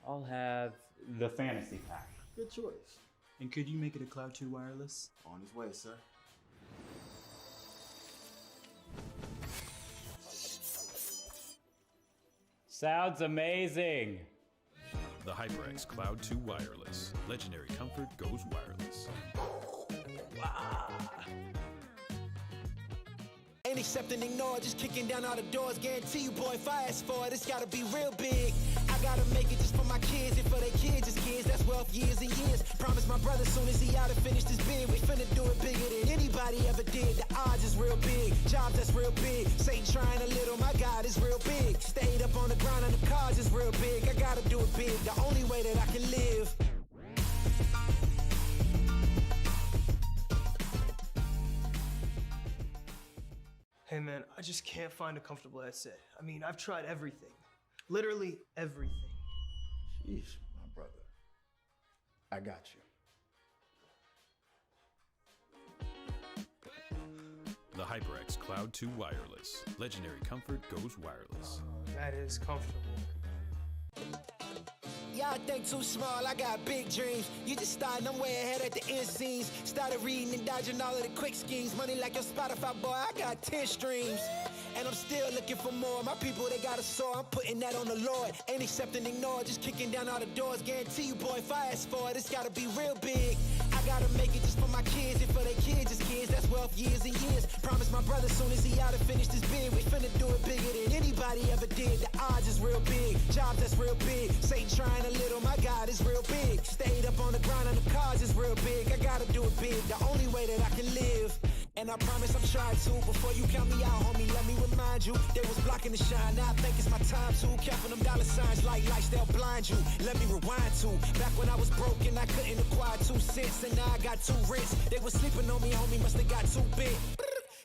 I'll have the fantasy pack. Good choice. And could you make it a Cloud 2 wireless? On his way, sir. Sounds amazing. The HyperX Cloud 2 Wireless. Legendary comfort goes wireless. Ain't accepting, ignore, just kicking down all the doors. Guarantee you, boy, if I ask for it, it's gotta be real big. I gotta make it just for my kids and for their kids' kids. That's wealth years and years. Promise my brother soon as he out and finish this bid, we finna do it bigger than anybody ever did. The odds is real big, jobs that's real big. Satan trying a little, my God is real big. Stayed up on the grind on the cars is real big. I gotta do it big, the only way that I can live. Hey man, I just can't find a comfortable headset. I mean, I've tried everything. Literally everything. Sheesh, my brother. I got you. The HyperX Cloud 2 Wireless. Legendary comfort goes wireless. That is comfortable. Y'all think too small, I got big dreams. You just starting, I'm way ahead at the end scenes. Started reading and dodging all of the quick schemes. Money like your Spotify, boy, I got 10 streams. And I'm still looking for more. My people, they got a soar, I'm putting that on the Lord. Ain't accepting, ignore, just kicking down all the doors. Guarantee you, boy, if I ask for it, it's gotta be real big. I gotta make it just for my kids and for their kids' kids. That's wealth years and years. Promise my brother soon as he out and finish this bid, we finna do it bigger than anybody ever did. The odds is real big, jobs that's real big. Satan trying a little, my God is real big. Stayed up on the grind on the cars is real big. I gotta do it big, the only way that I can live. And I promise I'm trying to. Before you count me out, homie, let me remind you. They was blocking the shine, now I think it's my time to. Counting them dollar signs like lights, they'll blind you. Let me rewind to back when I was broke and I couldn't acquire 2 cents. And now I got 2 rents. They was sleeping on me, homie, must have got too big.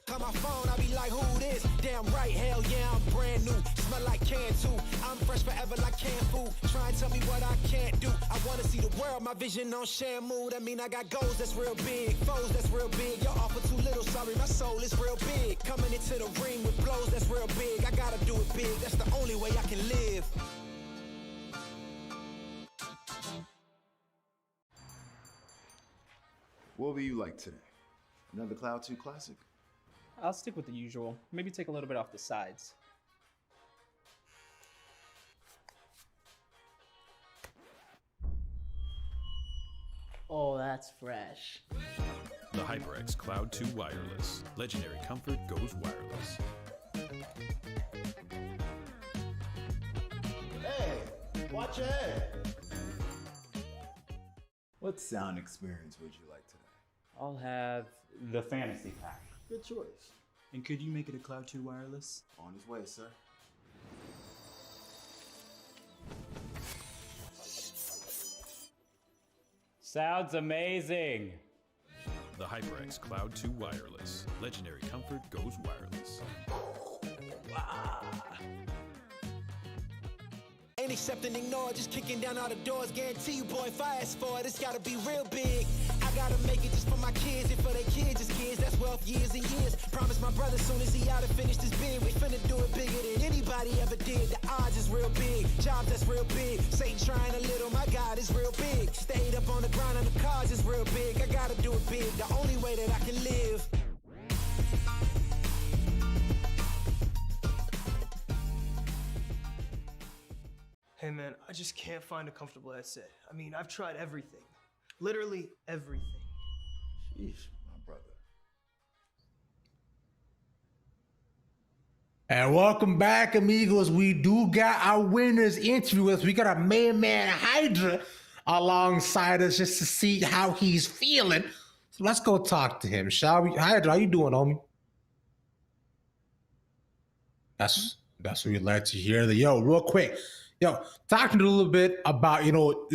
Call my phone, I be like, who this? Damn right, hell yeah, I'm brand new. Smell like can too. I'm fresh forever like canned food. Try and tell me what I can't do. I wanna see the world, my vision on shamu. That mean I got goals that's real big, foes that's real big. Y'all offer too little, sorry, my soul is real big. Coming into the ring with blows that's real big. I gotta do it big, that's the only way I can live. What will you like today? Another Cloud 2 classic? I'll stick with the usual. Maybe take a little bit off the sides. Oh, that's fresh. The HyperX Cloud 2 Wireless. Legendary comfort goes wireless. Hey, watch your head. What sound experience would you like today? I'll have the fantasy pack. Good choice. And could you make it a Cloud 2 wireless? On his way, sir. Sounds amazing. The HyperX Cloud 2 Wireless. Legendary comfort goes wireless. Ain't accept and ignore, just kicking down all the doors. Guarantee you, boy, if I ask for it, it's gotta be real big. I gotta make it just for my kids, and for their kids, just kids. That's wealth years and years. Promise my brother soon as he out and finished his bid, we finna do it bigger than anybody ever did. The odds is real big, jobs that's real big. Satan trying a little, my God is real big. Stayed up on the grind on the cars is real big. I gotta do it big, the only way that I can live. Hey man, I just can't find a comfortable headset. I mean, I've tried everything. Literally everything. Sheesh, my brother. And welcome back, amigos. We do got our winners interview with us. We got our main man Hydra alongside us just to see how he's feeling. So let's go talk to him, shall we? Hydra, how you doing, homie? That's what we'd like to hear. Yo, real quick. Yo, talking a little bit about,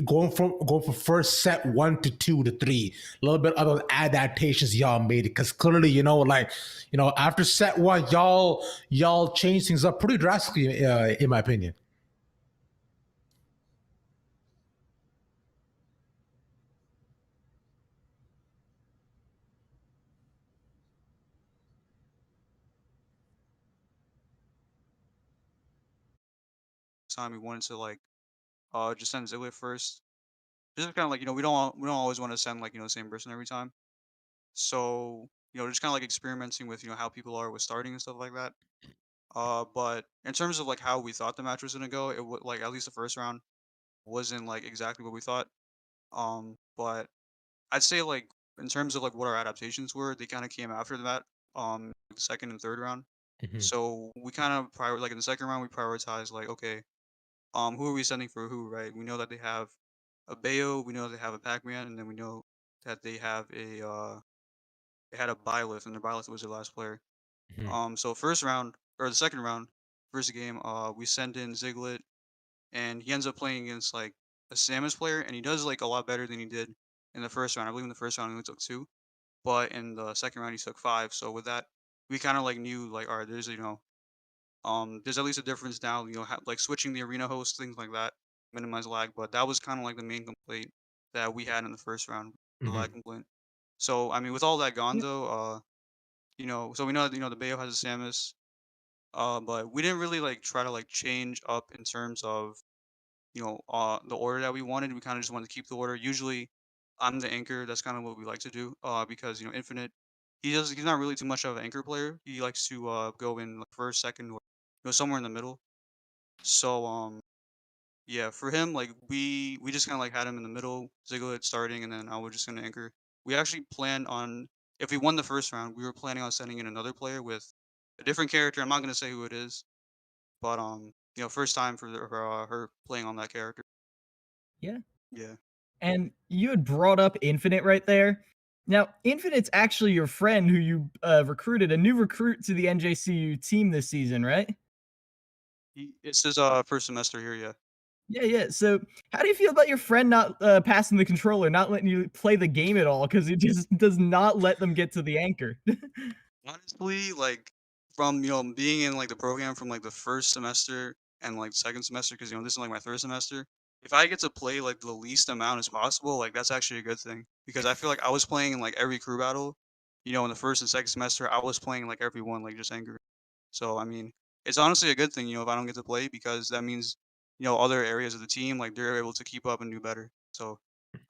going from first set 1 to 2 to 3, a little bit of those adaptations y'all made, because clearly, after set 1, y'all changed things up pretty drastically, in my opinion. Time we wanted to just send Ziggler first. Just kind of we don't always want to send the same person every time. So just kind of experimenting with how people are with starting and stuff like that. But in terms of how we thought the match was gonna go, it would at least the first round wasn't exactly what we thought. But I'd say in terms of what our adaptations were, they kind of came after that. The second and third round. So we kind of in the second round we prioritized okay. Who are we sending for who, right? We know that they have a Bayo, we know they have a Pac-Man, and then we know that they have they had a Byleth, and their Byleth was their last player. So first round, or the second round, first game, we send in Ziglet, and he ends up playing against a Samus player, and he does a lot better than he did in the first round. I believe in the first round he only took 2, but in the second round he took 5. So with that, we kind of knew all right, there's at least a difference now, switching the arena host, things like that, minimize lag. But that was kind of the main complaint that we had in the first round, the lag complaint. So I mean, with all that gone though, so we know that the Bayo has a Samus, but we didn't really try to change up in terms of the order that we wanted. We kind of just wanted to keep the order. Usually, I'm the anchor. That's kind of what we like to do, because Infinite. He's not really too much of an anchor player. He likes to go in first, second, or somewhere in the middle. So yeah, for him we just kind of had him in the middle, Ziggurat starting, and then I was just gonna anchor. We actually planned on, if we won the first round, we were planning on sending in another player with a different character. I'm not gonna say who it is, but first time for her playing on that character. Yeah. Yeah. And you had brought up Infinite right there. Now, Infinite's actually your friend who you recruited, a new recruit to the NJCU team this season, right? It's his first semester here, yeah. Yeah. So, how do you feel about your friend not passing the controller, not letting you play the game at all? Because it just does not let them get to the anchor. Honestly, from being in the program from the first semester and second semester, because this is my third semester. If I get to play the least amount as possible, that's actually a good thing, because I feel I was playing in every crew battle. In the first and second semester, I was playing every one just angry. So I mean, it's honestly a good thing, if I don't get to play, because that means other areas of the team they're able to keep up and do better. So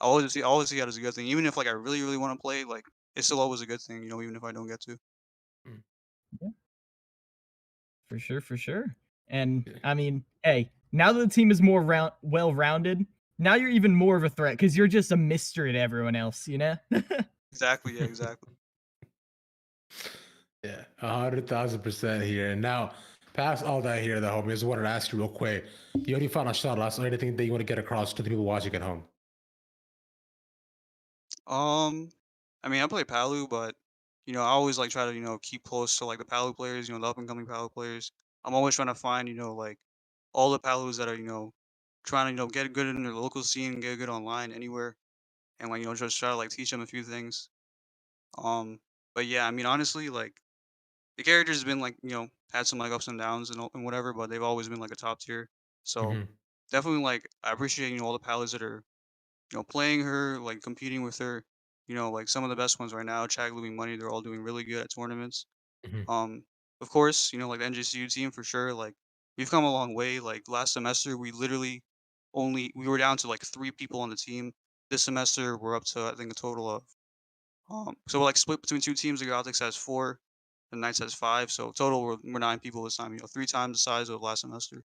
I always see that as a good thing, even if I really want to play, it's still always a good thing, even if I don't get to. Yeah. For sure. And I mean, hey, now that the team is more well-rounded, now you're even more of a threat because you're just a mystery to everyone else, Exactly. Yeah. Exactly. Yeah, 100,000% here. And now, past all that here, though, homie, I just wanted to ask you real quick. You already found a shout out or anything that you want to get across to the people watching at home? I mean, I play Palu, but I always like try to keep close to like the Palu players, the up and coming Palu players. I'm always trying to find like all the Palus that are trying to get good in the local scene, get good online anywhere, and like just try to like teach them a few things. Um, but yeah, I mean, honestly, like the character's been like had some like ups and downs and whatever, but they've always been like a top tier. So Hmm. definitely like I appreciate all the Palus that are playing her, like competing with her. Like some of the best ones right now, Chag, Louis Money, they're all doing really good at tournaments. Hmm. Um, of course, like the NJCU team for sure. Like we've come a long way. Like last semester, we were down to like 3 people on the team. This semester, we're up to I think a total of so we're like split between 2 teams. The Galactics has 4, the Knights has 5. So total, we're 9 people this time. 3 times the size of last semester.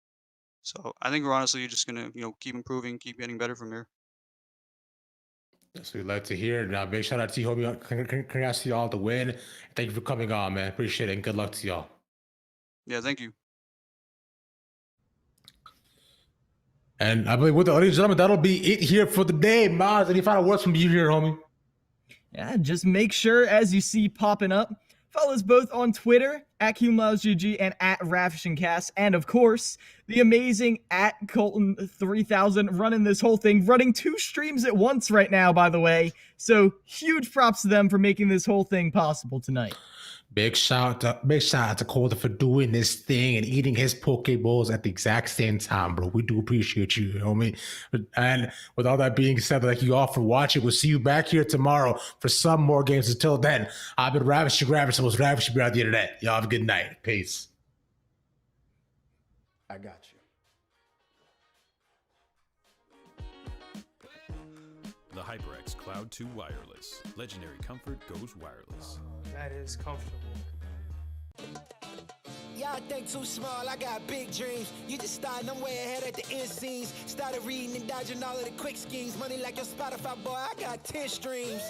So I think we're honestly just gonna keep improving, keep getting better from here. That's what we like to hear. Now, big shout out to you, homie. Congrats to y'all the win. Thank you for coming on, man. Appreciate it, and good luck to y'all. Yeah, thank you. And I believe, with the ladies and gentlemen, that'll be it here for the day. Miles, any final words from you here, homie? Yeah, just make sure, as you see popping up, follow us both on Twitter, at CumLausGG and at RavishingCast, and of course, the amazing at Colton3000 running this whole thing, running 2 streams at once right now, by the way. So huge props to them for making this whole thing possible tonight. Big shout out to Colton for doing this thing and eating his Pokeballs at the exact same time, bro. We do appreciate you, homie. And with all that being said, thank you all for watching. We'll see you back here tomorrow for some more games. Until then, I've been Ravishing Ravish, the most ravishing beer out the internet. Y'all have a good night. Peace. I got you. The HyperX Cloud 2 Wireless. Legendary comfort goes wireless. That is comfortable. Y'all think too small, I got big dreams. You just starting, I'm way ahead at the end scenes. Started reading and dodging all of the quick schemes. Money like your Spotify, boy, I got 10 streams.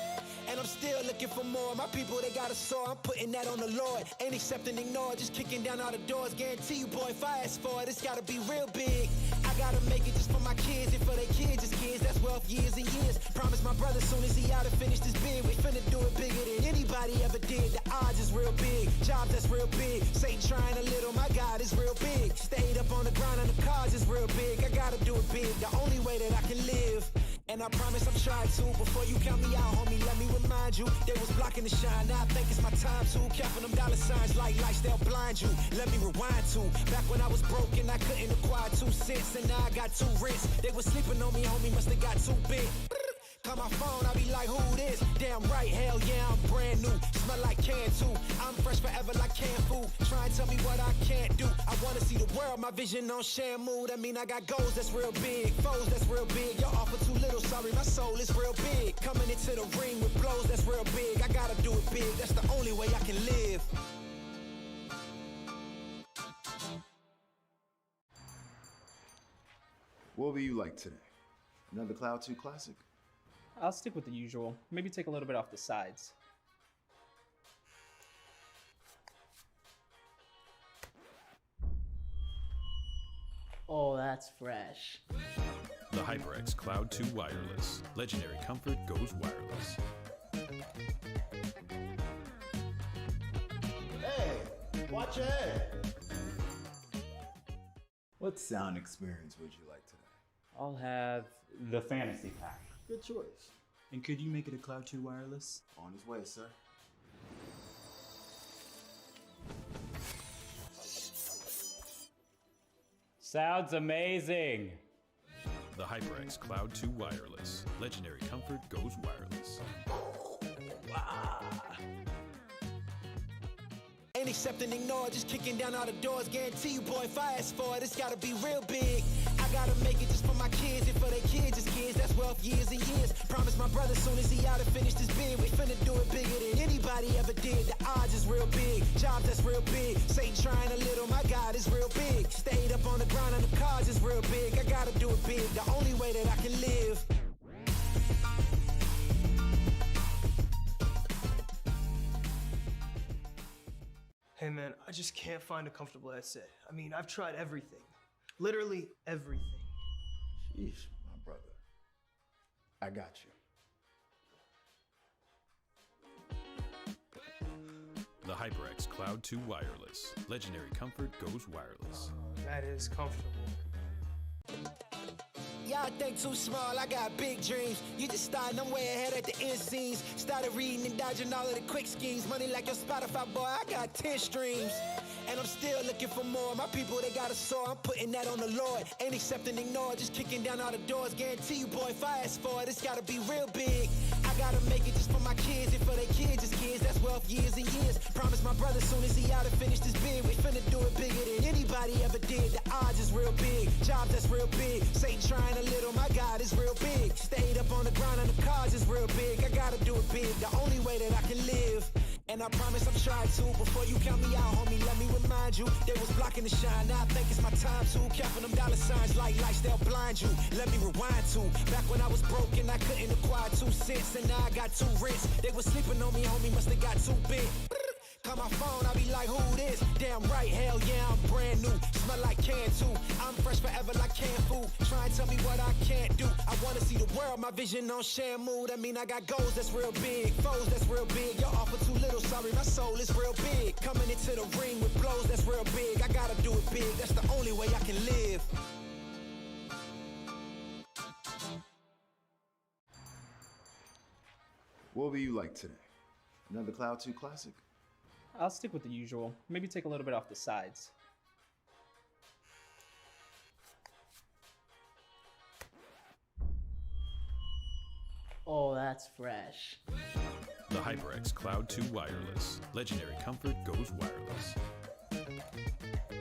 And I'm still looking for more. My people, they got a soar, I'm putting that on the Lord. Ain't accepting, ignore, just kicking down all the doors. Guarantee you, boy, if I ask for it, it's gotta be real big. I gotta make it just for my kids and for their kids' kids. That's wealth years and years. Promise my brother soon as he out and finish this bid, we finna do it bigger than anybody ever did. The odds is real big, jobs that's real big. Satan trying a little, my God is real big. Stayed up on the grind on the cars is real big. I gotta do it big, the only way that I can live. And I promise I'm trying to. Before you count me out, homie, let me remind you. They was blocking the shine, now I think it's my time to. Counting them dollar signs like lights, they'll blind you. Let me rewind to. Back when I was broke and I couldn't acquire 2 cents. And now I got 2 rents. They was sleeping on me, homie, must have got too big. Call my phone, I be like, who this? Damn right, hell yeah, I'm brand new. Smell like can too. I'm fresh forever like canned food. Try and tell me what I can't do. I wanna see the world, my vision on Shamu. That mean I got goals that's real big, foes that's real big. Y'all offer too little, sorry, my soul is real big. Coming into the ring with blows that's real big. I gotta do it big, that's the only way I can live. What will you like today? Another Cloud 2 classic? I'll stick with the usual. Maybe take a little bit off the sides. Oh, that's fresh. The HyperX Cloud 2 Wireless. Legendary comfort goes wireless. Hey, watch your head. What sound experience would you like today? I'll have the fantasy pack. Good choice. And could you make it a Cloud 2 wireless? On his way, sir. Sounds amazing. The HyperX Cloud 2 Wireless. Legendary comfort goes wireless. Ain't accepting, ignore, just kicking down all the doors. Guarantee you, boy, if I ask for it, it's gotta be real big. I gotta make it just for my kids and for their kids' kids. That's wealth years and years. Promise my brother soon as he out and finish this bid, we finna do it bigger than anybody ever did. The odds is real big, jobs that's real big. Satan trying a little, my God is real big. Stayed up on the grind on the cars is real big. I gotta do it big, the only way that I can live. Hey man, I just can't find a comfortable headset. I mean, I've tried everything. Literally everything. Sheesh, my brother. I got you. HyperX Cloud 2 Wireless. Legendary comfort goes wireless. That is comfortable. Y'all think too small, I got big dreams. You just starting, I'm way ahead at the end scenes. Started reading and dodging all of the quick schemes. Money like your Spotify, boy, I got 10 streams. And I'm still looking for more. My people, they got a sore. I'm putting that on the Lord. Ain't accepting, ignore, just kicking down all the doors. Guarantee you, boy, if I ask for it, it's gotta be real big. I gotta make it just for my kids and for their kids' kids. That's wealth years and years. Promise my brother soon as he out and finish this bid, we finna do it bigger than anybody ever did. The odds is real big. Jobs that's real big. Satan trying a little, my God is real big. Stayed up on the grind on the cars is real big. I gotta do it big. The only way that I can live. And I promise I'm trying to. Before you count me out, homie, let me remind you. They was blocking the shine, now I think it's my time to. Counting them dollar signs like lights, they'll blind you. Let me rewind to. Back when I was broke and I couldn't acquire 2 cents. And now I got 2 rents. They was sleeping on me, homie, must have got too big. Call my phone, I be like, who this? Damn right, hell yeah, I'm brand new. Smell like can too. I'm fresh forever like canned food. Try and tell me what I can't do. I wanna see the world, my vision on Shamu. That mean I got goals that's real big, foes that's real big. Y'all offer too little, sorry, my soul is real big. Coming into the ring with blows that's real big. I gotta do it big, that's the only way I can live. What will you like today? Another Cloud 2 classic? I'll stick with the usual. Maybe take a little bit off the sides. Oh, that's fresh. The HyperX Cloud 2 Wireless. Legendary comfort goes wireless.